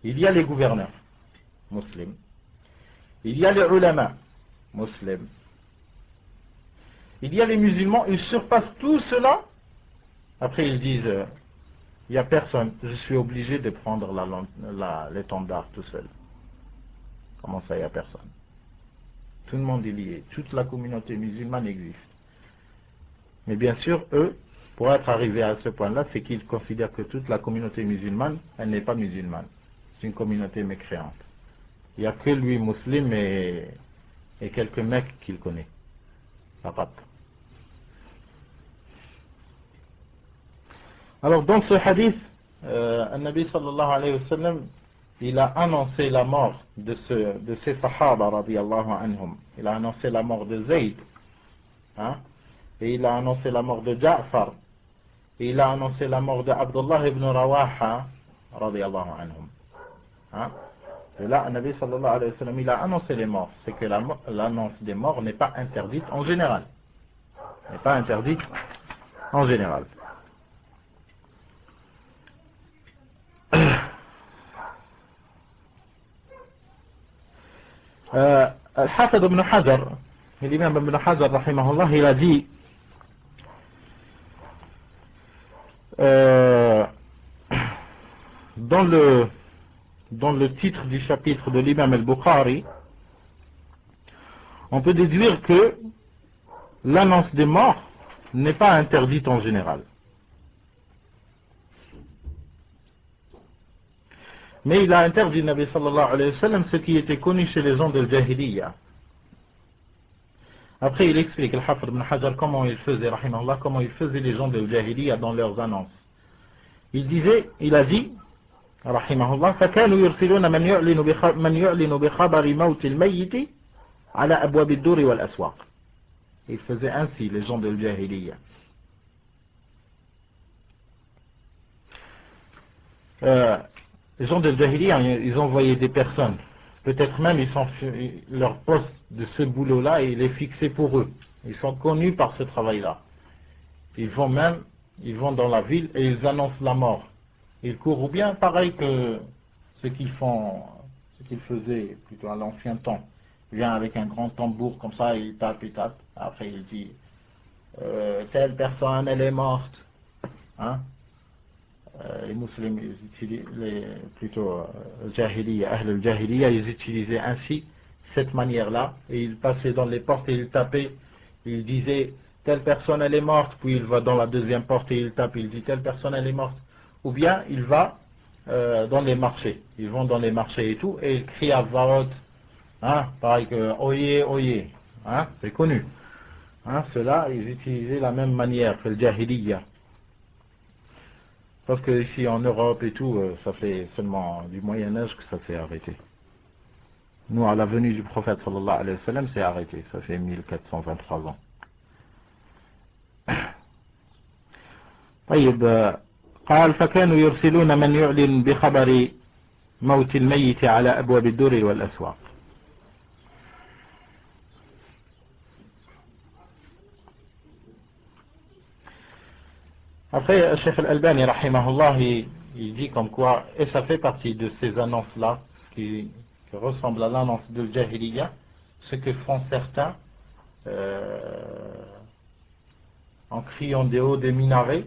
[SPEAKER 1] il y a les gouverneurs musulmans, il y a les ulama musulmans, il y a les musulmans, ils surpassent tout cela. Après ils disent, il n'y a personne, je suis obligé de prendre l'étendard tout seul. Comment ça, il n'y a personne? Tout le monde est lié, toute la communauté musulmane existe. Mais bien sûr, eux, pour être arrivés à ce point-là, c'est qu'ils considèrent que toute la communauté musulmane, elle n'est pas musulmane. C'est une communauté mécréante. Il n'y a que lui, musulman, et quelques mecs qu'il connaît. Arabe. Alors dans ce hadith, le Nabi sallallahu alayhi wa sallam, il a annoncé la mort de ces sahaba radiyallahu anhum. Il a annoncé la mort de Zayd, hein, et il a annoncé la mort de Ja'far, et il a annoncé la mort de Abdullah ibn Rawaha radiyallahu anhum. Hein. Et là, le Nabi sallallahu alayhi wa sallam, il a annoncé les morts. C'est que l'annonce des morts n'est pas interdite en général. N'est pas interdite en général. Al-Hafid ibn Hajar, l'imam ibn Hajar, rahimahullah, il a dit dans le titre du chapitre de l'imam al-Bukhari, on peut déduire que l'annonce des morts n'est pas interdite en général. Mais il a interdit, Nabi sallallahu alayhi wa sallam, ce qui était connu chez les gens de Jahiliya. Après, il explique, Al-Hafid ibn Hajar, comment il faisait, rahimahullah, comment il faisait les gens de Jahiliya dans leurs annonces. Il a dit, rahimahullah, فَكَانُوا يُرْسِلُونَ مَنْ يُعْلِنُ بِخَبَرِ مَوْتِ الْمَيِّتِ عَلَى أَبْوَابِ الدُّرِ وَالْأَسْوَاقِ. Il faisait ainsi, les gens de Jahiliya. Les gens de Jahiliya, ils envoyaient des personnes. Peut-être même, leur poste de ce boulot-là, il est fixé pour eux. Ils sont connus par ce travail-là. Ils vont dans la ville et ils annoncent la mort. Ils courent, ou bien pareil que ce qu'ils faisaient plutôt à l'ancien temps. Il vient avec un grand tambour comme ça, il tape. Après il dit, telle personne, elle est morte. Hein? Les musulmans, plutôt Jahiliya, Ahl al-Jahiliya, ils utilisaient ainsi cette manière-là, et ils passaient dans les portes et ils tapaient, ils disaient telle personne elle est morte, puis il va dans la deuxième porte et il tape, il dit telle personne elle est morte, ou bien il va dans les marchés, ils vont dans les marchés et tout, et ils crient à voix haute, hein, pareil que oyez, oyez, hein, c'est connu, hein, ceux-là ils utilisaient la même manière que le Jahiliya. Sauf que ici en Europe et tout, ça fait seulement du Moyen-Âge que ça s'est arrêté. Nous, à la venue du prophète sallallahu alayhi wa sallam, c'est arrêté. Ça fait 1423 ans. طيب قال فكانوا يرسلون من يعلن بخبر موت الميت على أبواب الدور والأسواق. Après, Cheikh Al-Albani, rahimahullah, il dit comme quoi, et ça fait partie de ces annonces-là, qui ressemblent à l'annonce de Jahiliya, ce que font certains en criant des hauts des minarets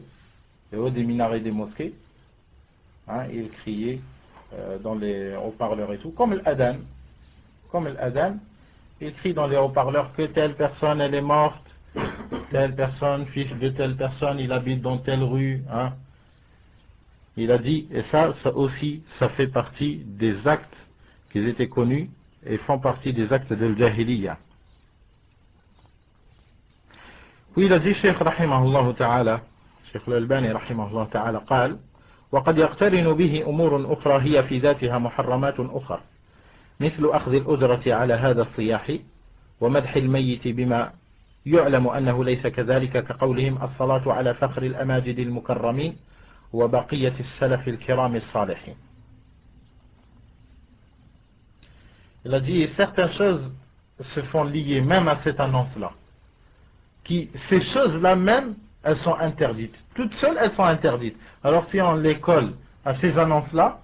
[SPEAKER 1] des mosquées, hein, ils criaient dans les haut-parleurs et tout, comme l'adhan, ils crient dans les haut-parleurs que telle personne elle est morte, telle personne, fils de telle personne, il habite dans telle rue, hein. Il a dit, et ça aussi, ça fait partie des actes qui étaient connus et font partie des actes de l'Jahiliya. Puis il a dit, Cheikh rahimahullah ta'ala, Cheikh Al-Albani rahimahullah ta'ala, قال وقد يقترن به أمور أخرى هي في ذاتها محرمات أخرى مثل أخذ الأجرة على هذا الصياح ومدح الميت بما يعلم أنه ليس كذلك كقولهم الصلاة على فخر الأماجد المكرمين وبقية السلف الكرام الصالحين. Il a dit certaines choses se font liées même à cette annonce-là. Ces choses-là même, elles sont interdites. Toutes seules, elles sont interdites. Alors si on les colle à ces annonces-là,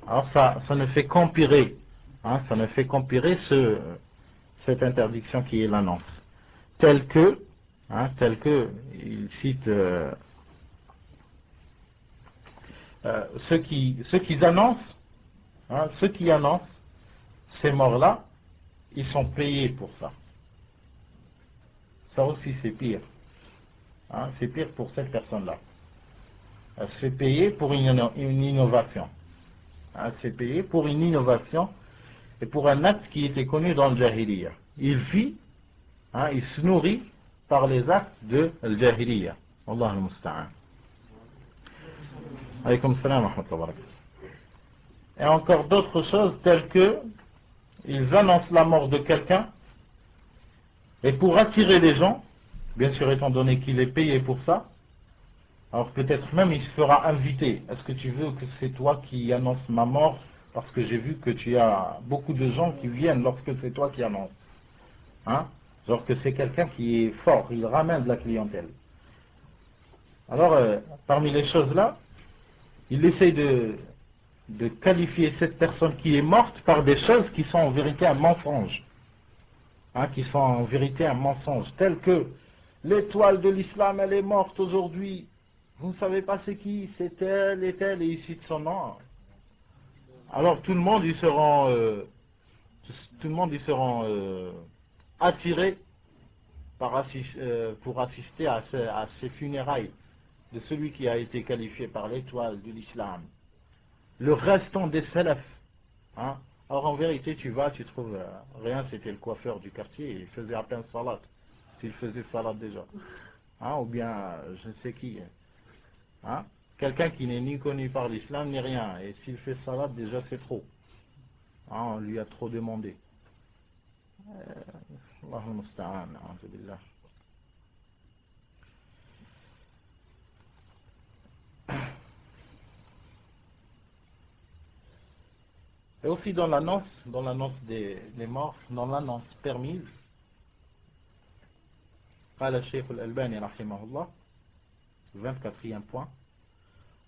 [SPEAKER 1] alors ça ne fait qu'empirer, hein, ça ne fait qu'empirer cette interdiction qui est l'annonce. Tel que, il cite ceux qui annoncent, hein, ceux qui annoncent ces morts-là, ils sont payés pour ça. Ça aussi c'est pire. Hein, c'est pire pour cette personne-là. Elle se fait payer pour une innovation. Hein, elle se fait payer pour une innovation et pour un acte qui était connu dans le Jahiliya. Il vit, hein, il se nourrit par les actes de Jahiliya. Allah al-Musta'an. Alaykoum salam wa rahmatullahi wa barakatuh. Et encore d'autres choses telles que ils annoncent la mort de quelqu'un et pour attirer les gens, bien sûr étant donné qu'il est payé pour ça, alors peut-être même il se fera inviter. Est-ce que tu veux que c'est toi qui annonce ma mort parce que j'ai vu que tu as beaucoup de gens qui viennent lorsque c'est toi qui annonce, hein? Genre que c'est quelqu'un qui est fort, il ramène de la clientèle. Alors parmi les choses là, il essaye de qualifier cette personne qui est morte par des choses qui sont en vérité un mensonge, hein, qui sont en vérité un mensonge, tel que l'étoile de l'islam elle est morte aujourd'hui, vous ne savez pas c'est qui, c'est elle et telle, et il cite son nom. Alors tout le monde ils seront attirés pour assister à ces funérailles de celui qui a été qualifié par l'étoile de l'islam, le restant des salafs, hein. Alors en vérité tu trouves rien, c'était le coiffeur du quartier, il faisait à peine salat, s'il faisait salat déjà, hein, ou bien je ne sais qui, hein, quelqu'un qui n'est ni connu par l'islam ni rien, et s'il fait salat déjà c'est trop, hein, on lui a trop demandé. Allahul musta'an, a'udhu billah. Et aussi dans l'annonce des morts, dans l'annonce permise, قال الشيخ الألباني رحمه الله 24e point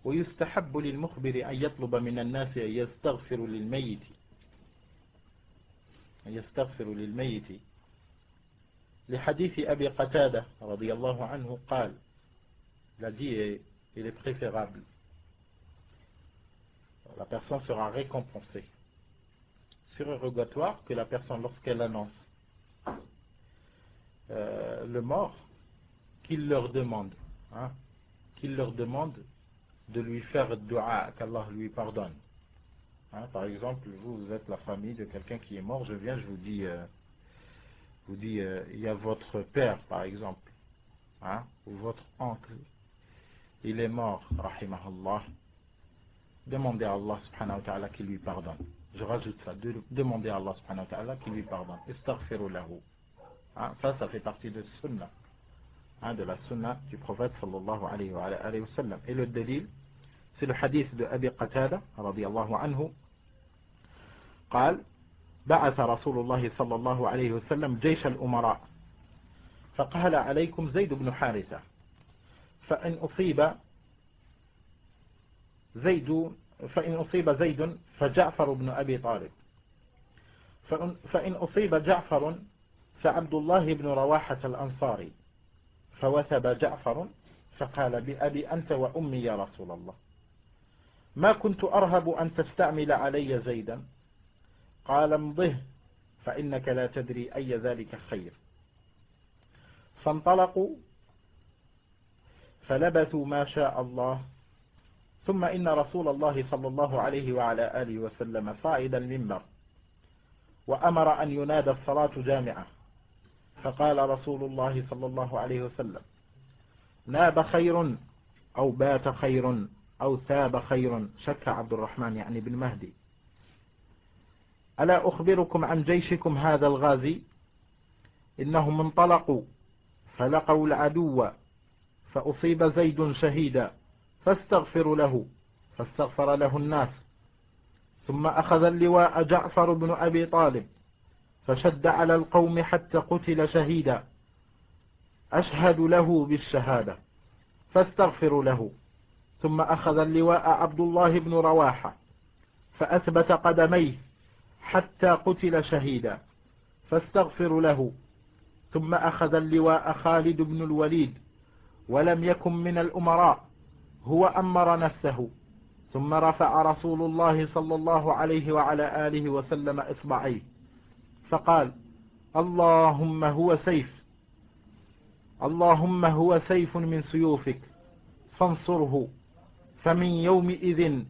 [SPEAKER 1] ويستحب للمخبر أن يطلب من الناس أن يستغفروا للميت لحديث أبي قتادة رضي الله عنه قال, il a dit il est préférable, la personne sera récompensée surrogatoire que la personne lorsqu'elle annonce le mort, qu'il leur demande, hein, de lui faire dua, qu'Allah lui pardonne, hein. Par exemple, vous êtes la famille de quelqu'un qui est mort, je viens, je vous dis il y a votre père par exemple, hein, ou votre oncle, il est mort, rahimahullah, demandez à Allah subhanahu wa ta'ala qu'il lui pardonne. Je rajoute ça, demandez à Allah subhanahu wa ta'ala qu'il lui pardonne. Istaghfiru lahu. Ça fait partie de sunnah, de la sunnah du prophète sallallahu alayhi wa sallam. Et le dalil, c'est le hadith de Abi Qatada radiyallahu anhu. قال بعث رسول الله صلى الله عليه وسلم جيش الأمراء فقال عليكم زيد بن حارثة فإن أصيب زيد فجعفر بن أبي طالب فإن أصيب جعفر فعبد الله بن رواحة الأنصاري فوثب جعفر فقال بأبي أنت وأمي يا رسول الله ما كنت أرهب أن تستعمل علي زيدا قال امضه فإنك لا تدري أي ذلك خير فانطلقوا فلبثوا ما شاء الله ثم إن رسول الله صلى الله عليه وعلى آله وسلم صعد المنبر وأمر أن ينادى الصلاة جامعة فقال رسول الله صلى الله عليه وسلم ناب خير أو بات خير أو ثاب خير شك عبد الرحمن يعني بن مهدي ألا أخبركم عن جيشكم هذا الغازي إنهم انطلقوا فلقوا العدو فأصيب زيد شهيدا فاستغفروا له فاستغفر له الناس ثم أخذ اللواء جعفر بن أبي طالب فشد على القوم حتى قتل شهيدا أشهد له بالشهادة فاستغفروا له ثم أخذ اللواء عبد الله بن رواحة فأثبت قدميه حتى قتل شهيدا فاستغفروا له ثم أخذ اللواء خالد بن الوليد ولم يكن من الأمراء هو أمر نفسه ثم رفع رسول الله صلى الله عليه وعلى آله وسلم إصبعيه فقال اللهم هو سيف من سيوفك فانصره فمن يومئذ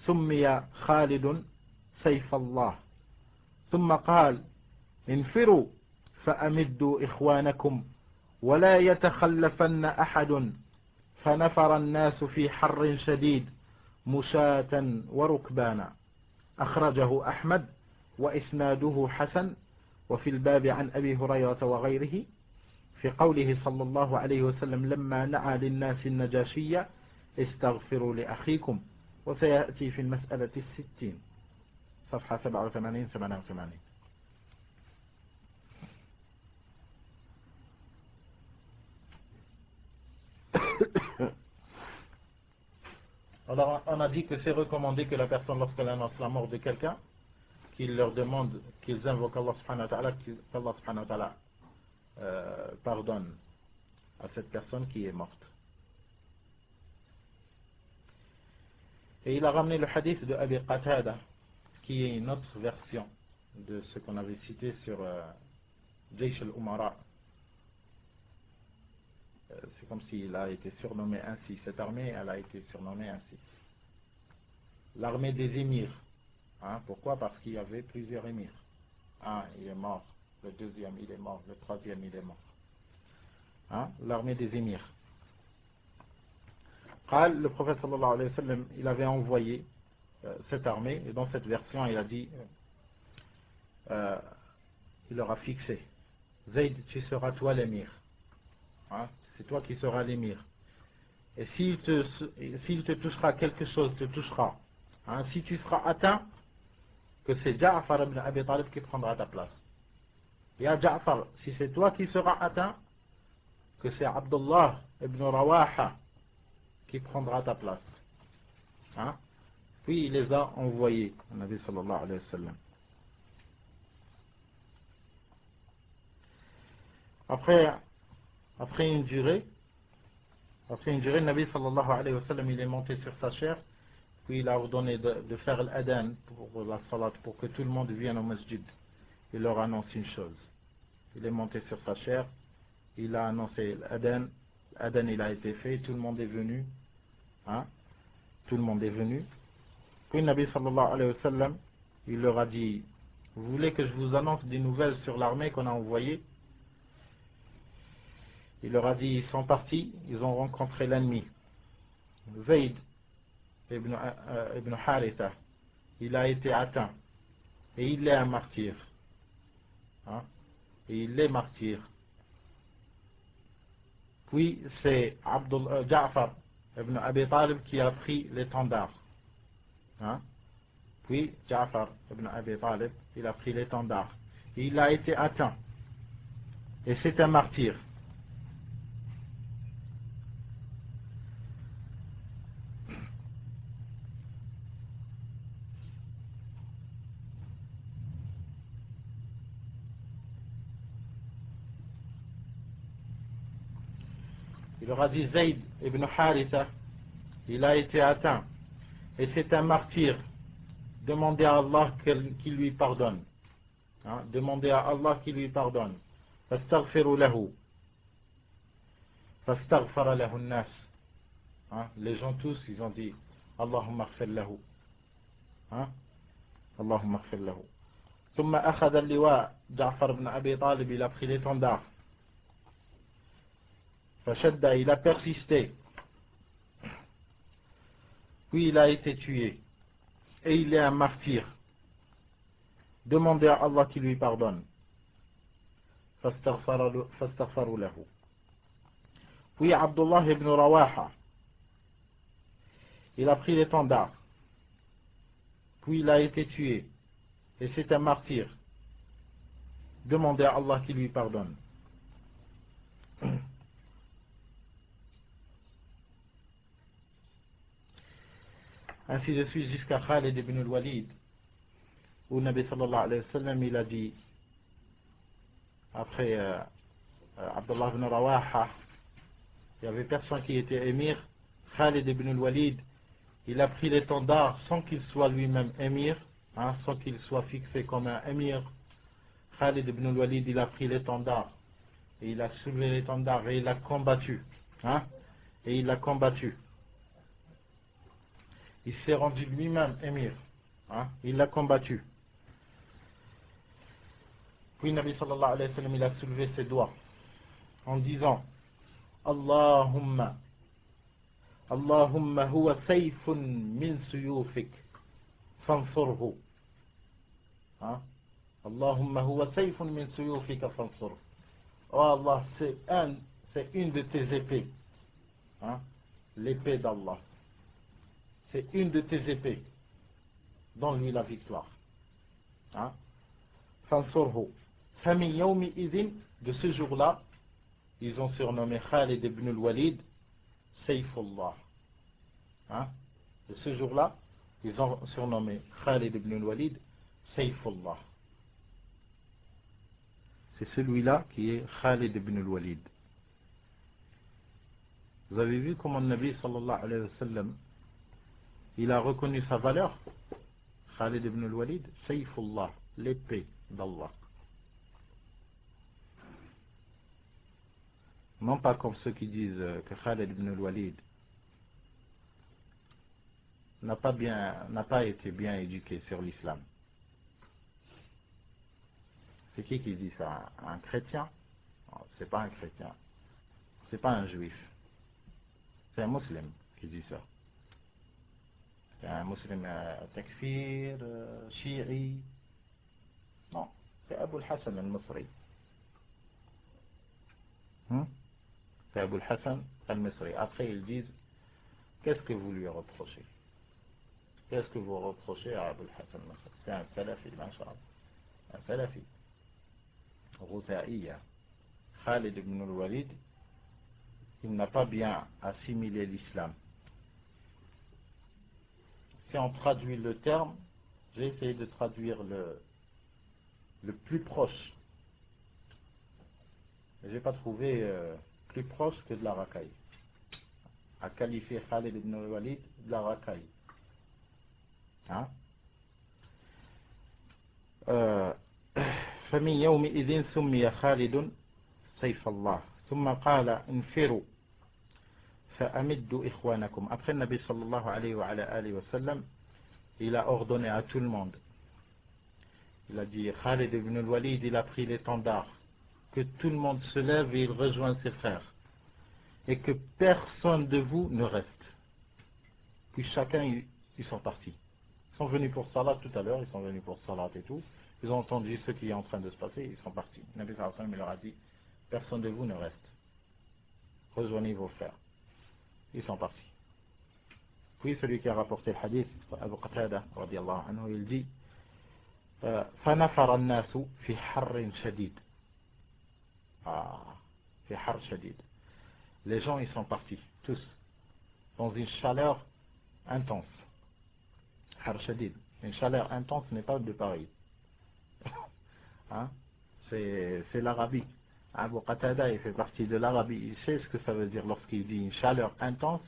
[SPEAKER 1] سمي خالد سيف الله ثم قال انفروا فأمدوا إخوانكم ولا يتخلفن أحد فنفر الناس في حر شديد مشاة وركبانا أخرجه أحمد وإسناده حسن وفي الباب عن أبي هريرة وغيره في قوله صلى الله عليه وسلم لما نعى للناس النجاشية استغفروا لأخيكم وسيأتي في المسألة 60 صفحة 87-88. Alors on a dit que c'est recommandé que la personne lorsqu'elle annonce la mort de quelqu'un qu'il leur demande qu'ils invoquent Allah subhanahu wa ta'ala, qu'Allah subhanahu wa ta'ala pardonne à cette personne qui est morte. Et il a ramené le hadith de Abi Qatada qui est une autre version de ce qu'on avait cité sur Jaysh al-Umara. C'est comme s'il a été surnommé ainsi. Cette armée, elle a été surnommée ainsi. L'armée des émirs. Pourquoi? Parce qu'il y avait plusieurs émirs. Un, il est mort. Le deuxième, il est mort. Le troisième, il est mort. L'armée des émirs. Le prophète sallallahu alayhi wa sallam, il avait envoyé cette armée, et dans cette version, il a dit, il leur a fixé, Zayd, tu seras toi l'émir. C'est toi qui seras l'émir. Et s'il te touchera quelque chose, te touchera. Si tu seras atteint, que c'est Ja'far ibn Abi Talib qui prendra ta place. Ya Ja'far, si c'est toi qui seras atteint, que c'est Abdullah ibn Rawaha qui prendra ta place. Puis il les a envoyés, le Nabi sallallahu alayhi wa sallam. Après une durée, le Nabi sallallahu alayhi wa sallam, il est monté sur sa chair, puis il a ordonné de faire l'adhan pour la salat, pour que tout le monde vienne au masjid. Il leur annonce une chose. Il est monté sur sa chair, il a annoncé l'adhan, l'adhan il a été fait, tout le monde est venu. Tout le monde est venu. Puis le Nabi sallallahu alayhi wa sallam, il leur a dit, vous voulez que je vous annonce des nouvelles sur l'armée qu'on a envoyée? Il leur a dit, ils sont partis, ils ont rencontré l'ennemi. Zayd ibn Haritha, il a été atteint et il est un martyr. Hein? Et il est martyr. Puis c'est Ja'far ibn Abi Talib qui a pris l'étendard. Hein? Puis Ja'far ibn Abi Talib, il a pris l'étendard. Et il a été atteint. Et c'est un martyr. Il aura dit Zayd ibn Haritha, il a été atteint. Et c'est un martyr. Demandez à Allah qu'il lui pardonne. Hein? Demandez à Allah qu'il lui pardonne. Fastaghfiru lahu. Fastaghfara lahu an-nas. Les gens tous, ils ont dit Allahumma ighfir lahu. Allahumma ighfir lahu. ثم أخذ اللواء جعفر بن أبي طالب, il a pris l'étendard. Fashadda, il a persisté. Puis il a été tué. Et il est un martyr. Demandez à Allah qu'il lui pardonne. Fastaghfaru lahu. Puis Abdullah ibn Rawaha, il a pris l'étendard. Puis il a été tué. Et c'est un martyr. Demandez à Allah qu'il lui pardonne. Ainsi de suite jusqu'à Khalid ibn al-Walid, où Nabi sallallahu alayhi wa sallam, il a dit, après Abdullah ibn Rawaha, il n'y avait personne qui était émir. Khalid ibn al-Walid, il a pris l'étendard sans qu'il soit lui-même émir, sans qu'il soit fixé comme un émir. Khalid ibn al-Walid, il a pris l'étendard, et il a soulevé l'étendard, et il a combattu. Et il a combattu. Il s'est rendu lui-même émir. Il l'a combattu. Puis Nabi sallallahu alayhi wa sallam, il a soulevé ses doigts en disant Allahumma huwa sayfun min suyufik fansurhu. Allahumma huwa sayfun min suyufika fansurhu. Oh Allah, c'est une de tes épées. L'épée d'Allah. C'est une de tes épées. Donne-lui la victoire. Fansurhu. Fami yawmi idhin, de ce jour-là, ils ont surnommé Khalid ibn al-Walid Sayfullah. De ce jour-là, ils ont surnommé Khalid ibn al-Walid Sayfullah. C'est celui-là qui est Khalid ibn al-Walid. Vous avez vu comment le Nabi sallallahu alayhi wa sallam, il a reconnu sa valeur. Khalid ibn al-Walid, Sayfullah, l'épée d'Allah. Non pas comme ceux qui disent que Khalid ibn al-Walid n'a pas été bien éduqué sur l'islam. C'est qui dit ça? Un chrétien? C'est pas un chrétien. C'est pas un juif. C'est un musulman qui dit ça. C'est un musulman takfir, chi'i. Non, c'est Abu al-Hassan al-Misri. C'est Abu al-Hassan al-Misri. Après, ils disent, qu'est-ce que vous lui reprochez? Qu'est-ce que vous reprochez à Abu al-Hassan al-Misri? C'est un salafi, masha'Allah. Un salafi. Ghuta'iyya. Khalid ibn al-Walid, il n'a pas bien assimilé l'islam. Si on traduit le terme, j'ai essayé de traduire le plus proche. Je n'ai pas trouvé plus proche que de la racaille. À qualifier Khalid ibn al-Walid de la racaille. فمن يومئذ سمي خالد سيف الله ثم قال انفروا فأمدوا إخوانكم. Après le Nabi sallallahu alayhi wa sallam, il a ordonné à tout le monde. Il a dit, Khalid ibn al-Walid, il a pris l'étendard, que tout le monde se lève et il rejoint ses frères, et que personne de vous ne reste. Puis chacun, ils sont partis. Ils sont venus pour Salat tout à l'heure, ils sont venus pour Salat et tout. Ils ont entendu ce qui est en train de se passer, ils sont partis. Nabi sallallahu alayhi wa sallam leur a dit, personne de vous ne reste. Rejoignez vos frères. Ils sont partis. Puis celui qui a rapporté le hadith, Abu Qatada, radiallahu anhu, il dit, فنفر الناس في حر شديد. في حر شديد. Les gens, ils sont partis, tous, dans une chaleur intense. Har shadid. Une chaleur intense n'est pas de Paris. Hein? C'est l'Arabie. Abu Qatada, il fait partie de l'Arabie. Il sait ce que ça veut dire lorsqu'il dit une chaleur intense.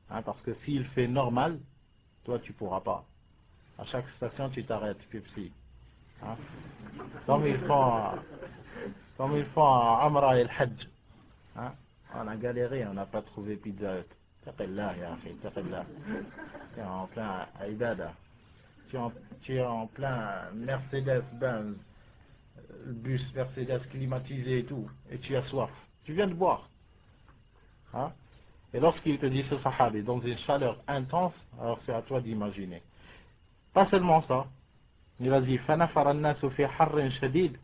[SPEAKER 1] Hein, parce que s'il fait normal, toi tu pourras pas. À chaque station, tu t'arrêtes, Pepsi. Hein? Comme ils font à Amra et al-Hajj. Hein? On a galéré, on n'a pas trouvé Pizza Hut. Taqillah, ya akhi, taqillah. Tu es en plein Aïdada. Tu es en plein Mercedes-Benz, le bus Mercedes climatisé et tout. Et tu as soif. Tu viens de boire. Hein? Et lorsqu'il te dit ce sahabi, dans une chaleur intense, alors c'est à toi d'imaginer. Pas seulement ça. Il a dit, فَنَفَرَ النَّاسُ فِي حَرٍّ شَدِيدٍ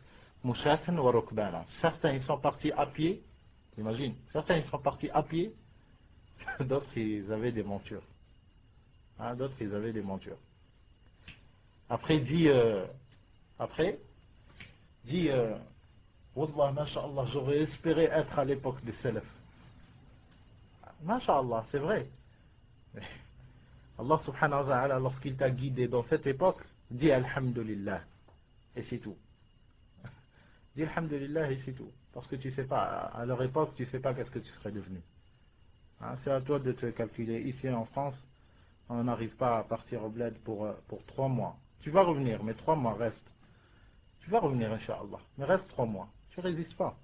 [SPEAKER 1] مُشَاةً وَرُكْبَانًا. Certains, ils sont partis à pied. Imagine. Certains, ils sont partis à pied. D'autres, ils avaient des montures. Hein, d'autres, ils avaient des montures. Après, dit, Wallah, masha'Allah, j'aurais espéré être à l'époque des Salaf. Masha'Allah, c'est vrai. Allah subhanahu wa ta'ala, lorsqu'il t'a guidé dans cette époque, dis Alhamdulillah. Et c'est tout. Dis Alhamdulillah et c'est tout. Parce que tu sais pas, à leur époque, tu sais pas qu'est-ce que tu serais devenu. Hein, c'est à toi de te calculer. Ici en France, on n'arrive pas à partir au bled pour 3 mois. Tu vas revenir, mais 3 mois reste. Tu vas revenir, Inch'Allah. Mais reste 3 mois. Tu résistes pas.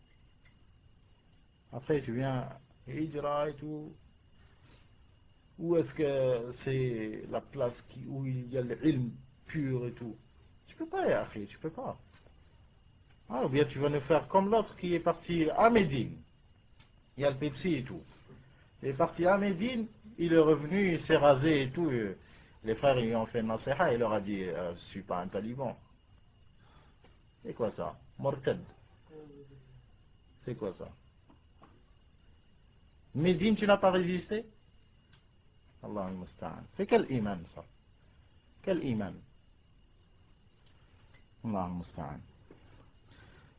[SPEAKER 1] Après, tu viens, Hijra et tout. Où est-ce que c'est la place où il y a l'ilm pur et tout? Tu peux pas y aller, tu peux pas. Ah, ou bien tu vas nous faire comme l'autre qui est parti à Médine. Il y a le Pepsi et tout. Il est parti à Médine, il est revenu, il s'est rasé et tout. Les frères, ils ont fait nasiha, il leur a dit, je suis pas un taliban. C'est quoi ça? Morted. C'est quoi ça? Médine, tu n'as pas résisté? Allah al-Musta'an. C'est quel iman ça? Quel iman? Allah al-Musta'an.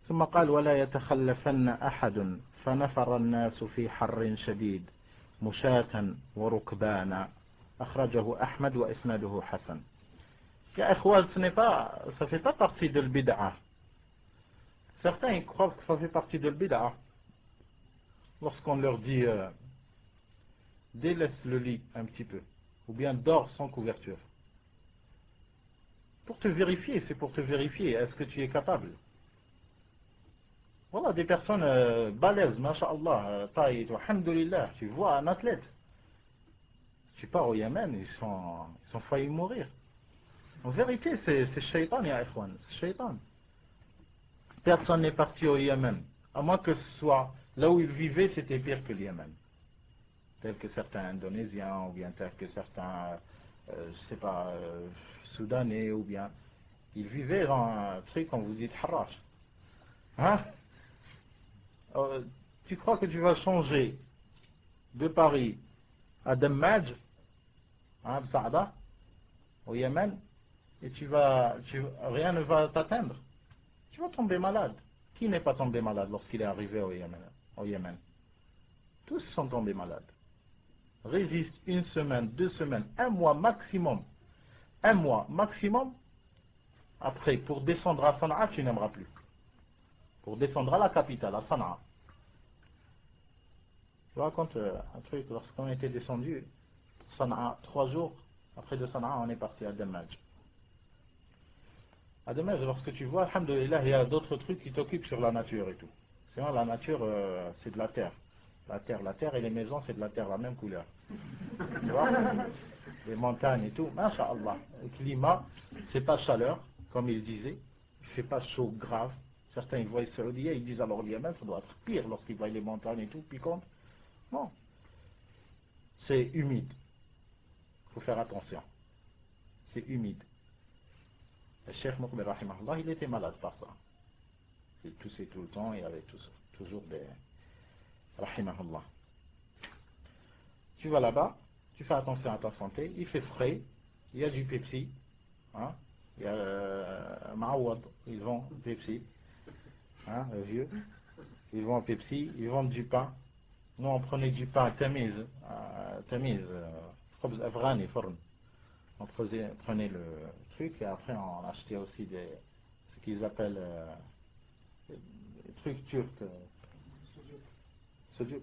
[SPEAKER 1] ثم قال ولا يتخلفن أحد فنفر الناس في حر شديد مشاة وركبانا أخرجه أحمد وإسناده حسن. يا إخوان, ça fait pas partie de l'bid'a. Certains ils croient que ça fait partie de l'bid'a. Lorsqu'on leur dit délaisse le lit un petit peu, ou bien dors sans couverture. Pour te vérifier, c'est pour te vérifier, est-ce que tu es capable? Voilà, des personnes balèzes, masha'Allah, taille, alhamdulillah, tu vois un athlète. Tu pars au Yémen, ils sont faillis mourir. En vérité, c'est shaitan, ya ikhwan, c'est shaitan. Personne n'est parti au Yémen, à moins que ce soit là où ils vivaient, c'était pire que le Yémen. Tel que certains Indonésiens, ou bien tel que certains, je sais pas, Soudanais, ou bien, ils vivaient dans un truc, quand vous dites Harrach. Hein? Tu crois que tu vas changer de Paris à Dammaj, à Saada, au Yémen, et rien ne va t'atteindre. Tu vas tomber malade. Qui n'est pas tombé malade lorsqu'il est arrivé au Yémen? Tous sont tombés malades. Résiste 1 semaine, 2 semaines, 1 mois maximum. 1 mois maximum. Après, pour descendre à Sanaa, tu n'aimeras plus. Pour descendre à la capitale, à Sanaa. Je vous raconte un truc, lorsqu'on était descendu, Sanaa, 3 jours, après de Sanaa, on est parti à Dammaj. À Dammaj, lorsque tu vois, alhamdoulilah, il y a d'autres trucs qui t'occupent sur la nature et tout. Sinon, la nature, c'est de la terre. La terre et les maisons, c'est de la terre, la même couleur. Tu vois? Les montagnes et tout, masha'Allah. Le climat, c'est pas chaleur, comme il disait, il fait pas chaud grave. Certains, ils voient les Saoudiens, ils disent alors le Yémen, ça doit être pire lorsqu'ils voient les montagnes et tout, piquantes. Non. C'est humide. faut faire attention. C'est humide. Le Cheikh Moukbir rahimahullah, il était malade par ça. Il toussait tout le temps, il y avait toujours des rahimahullah. Tu vas là-bas, tu fais attention à ta santé, il fait frais, il y a du Pepsi, hein, il y a Maouad, ils vendent Pepsi, hein, le vieux, ils vendent Pepsi, ils vendent du pain. Nous on prenait du pain tamiz, khobz afghani, fourn. On prenait le truc et après on achetait aussi ce qu'ils appellent les trucs turcs. Sucuk.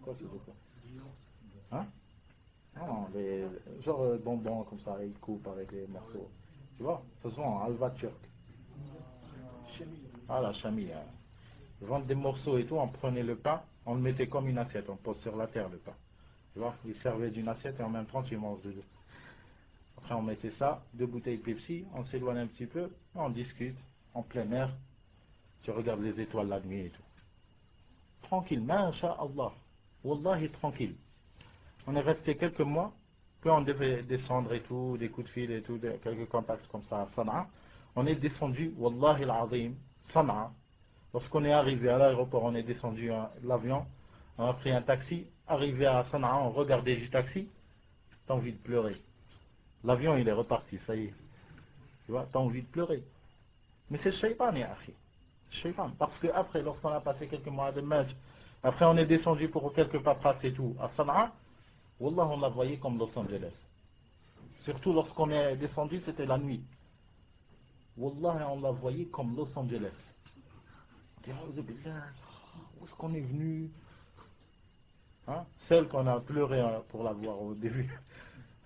[SPEAKER 1] Quoi sucuk? Hein? Non, genre bonbons comme ça, ils coupent avec les morceaux. Tu vois? Ce sont halva turc. Ah la chamie. Hein. Ils vendent des morceaux et tout, on prenait le pain, on le mettait comme une assiette, on pose sur la terre le pain. Tu vois? Ils servaient d'une assiette et en même temps tu manges dedans. Après on mettait ça, 2 bouteilles de Pepsi, on s'éloigne un petit peu, on discute, en plein air, tu regardes les étoiles la nuit et tout. Tranquille, masha'Allah, wallahi tranquille. On est resté quelques mois, puis on devait descendre et tout, des coups de fil et tout, quelques contacts comme ça à Sana'a. On est descendu, wallahi al-azim, Sana'a. Lorsqu'on est arrivé à l'aéroport, on est descendu l'avion, on a pris un taxi, arrivé à Sana'a, on regardait du taxi, t'as envie de pleurer. L'avion il est reparti, ça y est. Tu vois, t'as envie de pleurer. Mais c'est le shaytan, ya akhi. Shaytan. Parce que après, lorsqu'on a passé quelques mois de Majd, après on est descendu pour quelques paperasses et tout, à Sana'a, wallah on la voyait comme Los Angeles. Surtout lorsqu'on est descendu, c'était la nuit. Wallah on la voyait comme Los Angeles. On dit, où est-ce qu'on est venu? Hein? Celle qu'on a pleuré pour la voir au début.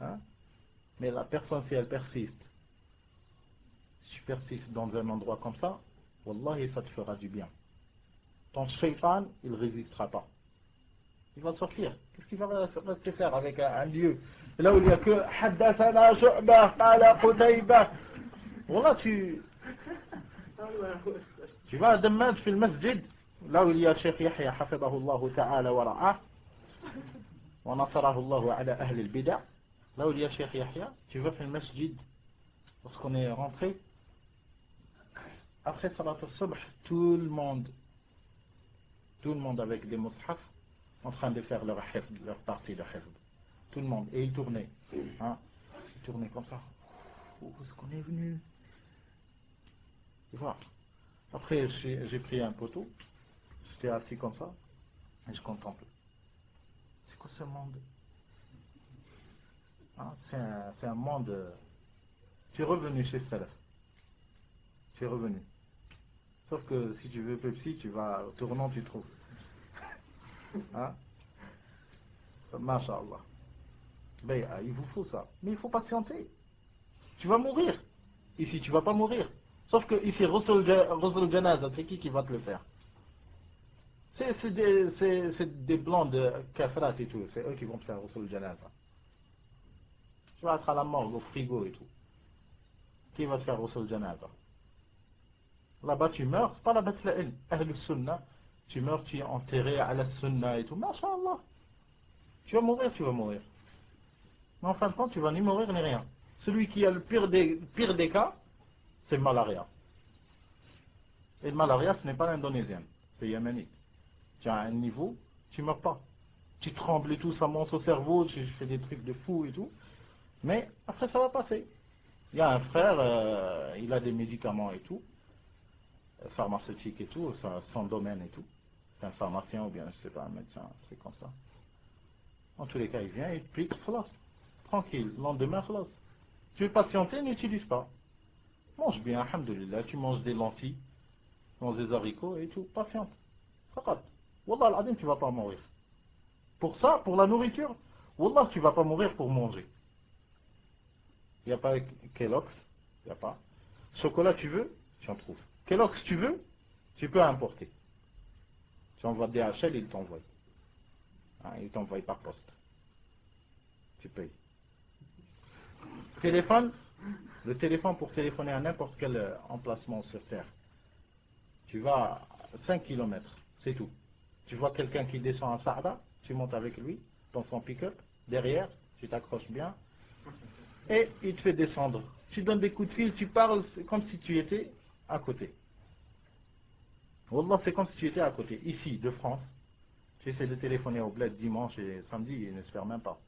[SPEAKER 1] Hein? Mais la personne, si elle persiste, si tu persistes dans un endroit comme ça, wallahi, ça te fera du bien. Ton shaytan, il ne résistera pas. Il va sortir. Qu'est-ce qu'il va rester faire avec un lieu? Et là où il n'y a que Haddathana Shu'bah, Qala Qutayba. Voilà, tu vas à Dammam, tu fais le masjid, là où il y a Cheikh Yahya, hafidhahu Allah ta'ala wa ra'ah, wa nasarahu Allah ala ahli al-bida'. Là où il y a Cheikh Yahya, tu vas faire le masjid. Lorsqu'on est rentré, après Salat al-Subh, tout le monde avec des mushaf, en train de faire leur partie de hifd. Tout le monde. Et ils tournaient. Hein? Ils tournaient comme ça. Où est-ce qu'on est venu? Tu vois. Après, j'ai pris un poteau. J'étais assis comme ça. Et je contemple. C'est quoi ce monde? Hein? C'est un monde... Tu es revenu chez Salaf. Tu es revenu. Sauf que si tu veux Pepsi, tu vas au tournant, tu trouves. Hein? Masha'Allah. Ben, il vous faut ça. Mais il faut patienter. Tu vas mourir. Ici, tu vas pas mourir. Sauf que ici, Rasul Janaza, c'est qui va te le faire? C'est des blancs de Kafrat et tout. C'est eux qui vont te faire Rasul Janaza. Tu vas être à la morgue, au frigo et tout. Qui va te faire Rasul Janaza? Là-bas, tu meurs. C'est pas la Batla'il. Ahl Sunnah. Tu meurs, tu es enterré à la Sunnah et tout. Masha'Allah. Tu vas mourir, tu vas mourir. Mais en fin de compte, tu vas ni mourir ni rien. Celui qui a le pire des cas, c'est le malaria. Et le malaria, ce n'est pas indonésien, c'est yéménite. Tu as un niveau, tu ne meurs pas. Tu trembles et tout, ça monte au cerveau, tu fais des trucs de fou et tout. Mais après, ça va passer. Il y a un frère, il a des médicaments et tout, pharmaceutiques et tout, son domaine et tout. C'est un pharmacien ou bien, je sais pas, un médecin, c'est comme ça. En tous les cas, il vient, il te pique, khlas. Tranquille, le lendemain, khlas. Tu veux patienter, n'utilise pas. Mange bien, alhamdoulilah, tu manges des lentilles, tu manges des haricots et tout, patiente. Faqat. Wallah al-adim, tu vas pas mourir. Pour ça, pour la nourriture, wallah, tu vas pas mourir pour manger. Il n'y a pas Kellogg's, il n'y a pas. Chocolat, tu veux, tu en trouves. Kellogg's, tu veux, tu peux importer. Tu envoies DHL, ils t'envoient. Hein, ils t'envoient par poste. Tu payes. Téléphone, le téléphone pour téléphoner à n'importe quel emplacement sur Terre. Tu vas 5 km, c'est tout. Tu vois quelqu'un qui descend à Saada, tu montes avec lui, dans son pick-up, derrière, tu t'accroches bien, Et il te fait descendre. Tu donnes des coups de fil, tu parles, c'est comme si tu étais à côté. Wallah, c'est comme si tu étais à côté. Ici, de France, tu essaies de téléphoner au bled dimanche et samedi, il ne se fait même pas.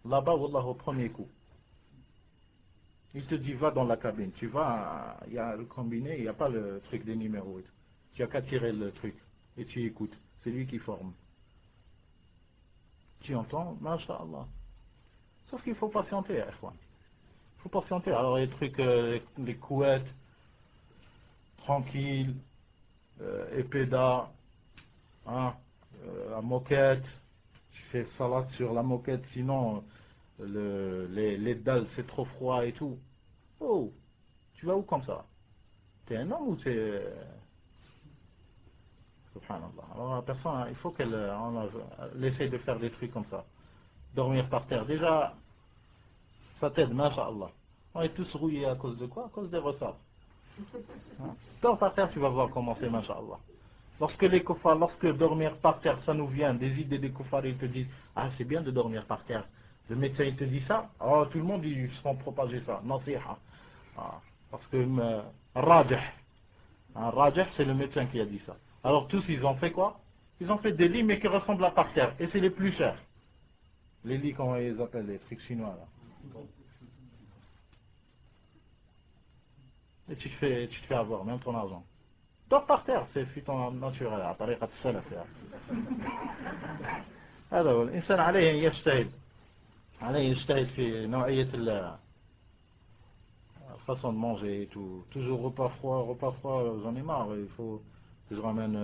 [SPEAKER 1] Là-bas, Wallah, au premier coup. Il te dit, va dans la cabine. Tu vas, il y a le combiné, il n'y a pas le truc des numéros. Tu n'as qu'à tirer le truc et tu écoutes. C'est lui qui forme. Tu entends, masha'Allah. Sauf qu'il faut patienter, Ikhwan. Il faut patienter. Alors, les trucs, les couettes, tranquilles, épéda, hein, la moquette. Tu fais salade sur la moquette, sinon les dalles c'est trop froid et tout. Oh, tu vas où comme ça? T'es un homme ou t'es... Subhanallah. Alors la personne, il faut qu'elle essaye de faire des trucs comme ça. Dormir par terre. Déjà, ça t'aide, masha'Allah. On est tous rouillés à cause de quoi? À cause des retards. Hein? Dors par terre, tu vas voir comment c'est, masha'Allah. Lorsque dormir par terre, ça nous vient des idées des koufars, ils te disent, ah c'est bien de dormir par terre. Le médecin il te dit ça, oh, tout le monde ils se font propager ça. Nasiha. Ah, parce que Rajah, c'est le médecin qui a dit ça. Alors tous ils ont fait quoi? Ils ont fait des lits mais qui ressemblent à par terre. Et c'est les plus chers. Les lits, comment ils les appellent, les trucs chinois là. Et tu te fais avoir, même ton argent. Dors par terre, c'est futon naturel, à طريقة السلف يعني. هذا هو الإنسان عليه يجتهد في نوعية façon de manger et tout. Toujours repas froid, j'en ai marre. Il faut que je ramène,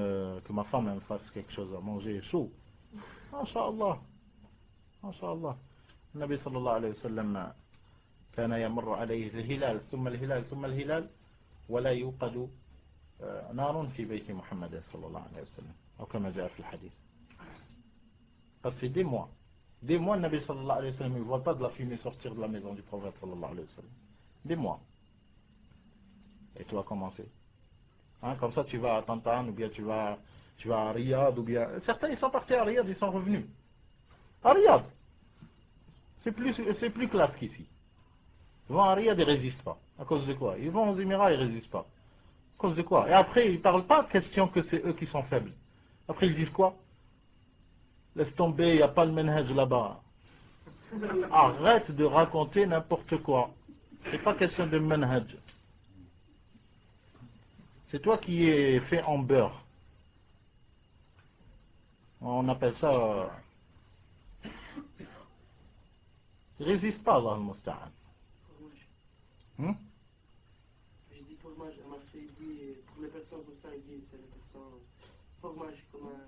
[SPEAKER 1] que ma femme me fasse quelque chose à manger chaud. MashaAllah. MashaAllah. Le Nabi sallallahu alayhi wa sallam كان يمر عليه الهلال ثم الهلال ثم الهلال ولا يوقد نار في بيت محمد صلى الله عليه وسلم أو كما جاء في الحديث. Parce que des mois, le Nabi sallallahu alayhi wa sallam ne voit pas de la fumée sortir de la maison du prophète sallallahu alayhi wa sallam. Des mois. Et tu vas commencer. Hein, comme ça tu vas à Tantan ou bien tu vas à Riyad ou bien... Certains ils sont partis à Riyad, ils sont revenus. À Riyad. C'est plus classe qu'ici. Ils vont à Riyad, ils ne résistent pas. À cause de quoi? Ils vont aux Émirats, ils ne résistent pas. À cause de quoi? Et après, ils ne parlent pas de question que c'est eux qui sont faibles. Après, ils disent quoi? Laisse tomber, il n'y a pas le manhaj là-bas. Arrête de raconter n'importe quoi. C'est pas question de manhaj. C'est toi qui es fait en beurre. On appelle ça... Résiste pas, Allah al-Musta'an.
[SPEAKER 3] Je dis fromage à Marseille, pour les personnes comme ça, il dit c'est les personnes fromage comme un...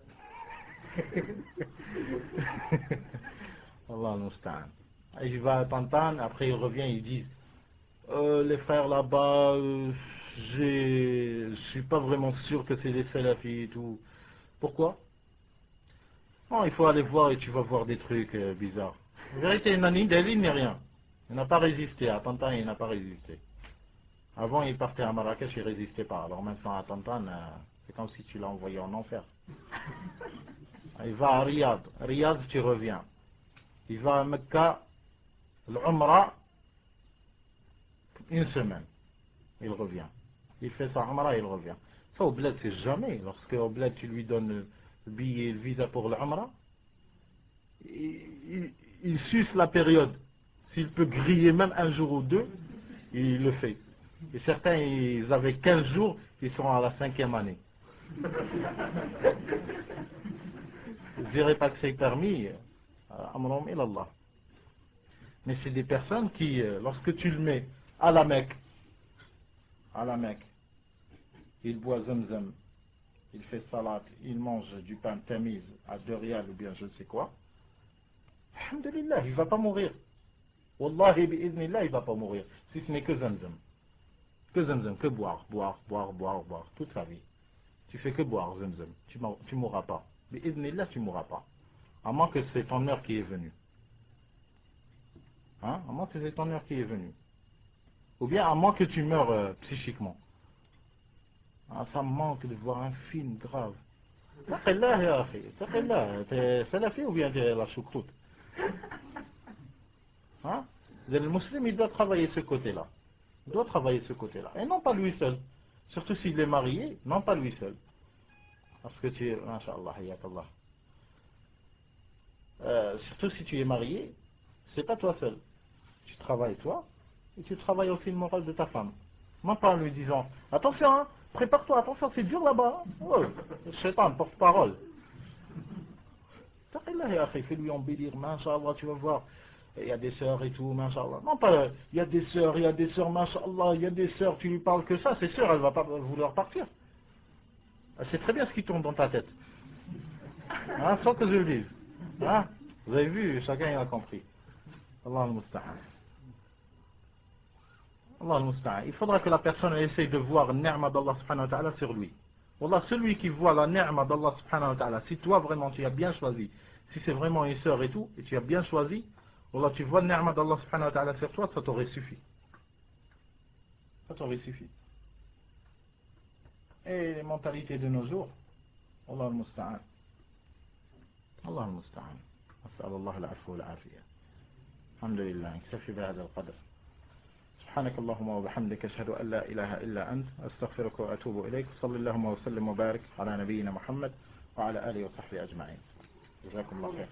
[SPEAKER 1] Allah al-Musta'an. Il va à Tantan, après il revient, ils disent les frères là-bas, je suis pas vraiment sûr que c'est les salafis et tout. Pourquoi? Non, il faut aller voir et tu vas voir des trucs bizarres. En vérité, il n'a ni d'élite ni rien. Il n'a pas résisté. À Tantan, il n'a pas résisté. Avant, il partait à Marrakech, il ne résistait pas. Alors maintenant, à Tantan, c'est comme si tu l'as envoyé en enfer. Il va à Riyad. Riyad, tu reviens. Il va à Mecca, l'Umrah, une semaine. Il revient. Il fait sa Umrah, il revient. Ça, au bled, c'est jamais. Lorsque au bled, tu lui donnes le billet, le visa pour l'Umrah, il suce la période. S'il peut griller même un jour ou deux, il le fait. Et certains, ils avaient 15 jours, ils sont à la 5e année. Je ne dirais pas que c'est permis. Amrom ilallah. Mais c'est des personnes qui, lorsque tu le mets à la Mecque, il boit zamzam, il fait salat, il mange du pain tamiz à 2 rials ou bien je ne sais quoi. Alhamdulillah, il ne va pas mourir. Wallahi bi'iznillah, il ne va pas mourir. Si ce n'est que zamzam. Que zamzam, que boire, toute sa vie. Tu fais que boire zamzam. Tu ne mourras pas. Bi'iznillah, tu ne mourras pas. À moins que c'est ton heure qui est venue. Hein? À moins que c'est ton heure qui est venue. Ou bien à moins que tu meurs psychiquement. Ah, ça me manque de voir un film grave. Taqillah, ya akhi. Taqillah. T'es salafi ou bien t'es la choucroute? Hein? Le musulman, il doit travailler ce côté-là. Il doit travailler ce côté-là. Et non pas lui seul. Surtout s'il est marié, non pas lui seul. Parce que tu es, masha'Allah, hayakallah. Surtout si tu es marié, c'est pas toi seul. Tu travailles toi, et tu travailles aussi le moral de ta femme. Non pas en lui disant, attention, hein, prépare-toi, attention, c'est dur là-bas. Hein. Oh, shaitan, porte-parole. Fais-lui embellir, masha'Allah, tu vas voir. Il y a des sœurs et tout, masha'Allah. Non pas, il y a des sœurs, masha'Allah, il y a des sœurs, tu lui parles que ça, c'est sûr, elle va pas vouloir partir. C'est très bien ce qui tourne dans ta tête. Hein, sans que je le dise. Hein, vous avez vu, chacun a compris. Allah al-Musta'an. Allah al-Musta'an. Il faudra que la personne essaye de voir la ni'ma d'Allah subhanahu wa ta'ala sur lui. Wallah, celui qui voit la ni'ma d'Allah subhanahu wa ta'ala, si toi vraiment tu as bien choisi, si c'est vraiment une sœur et tout, et tu as bien choisi, wallah, tu vois la ni'ma d'Allah subhanahu wa ta'ala sur toi, ça t'aurait suffi. Ça t'aurait suffi. Et les mentalités de nos jours, Allah al-Musta'an. Allah al-Musta'an. أسأل الله العفو والعافية. الحمد لله نكتفي بهذا القدر. سبحانك اللهم وبحمدك أشهد أن لا إله إلا أنت أستغفرك وأتوب إليك. صلى اللهم وسلم وبارك على نبينا محمد وعلى آله وصحبه أجمعين. جزاكم الله خير.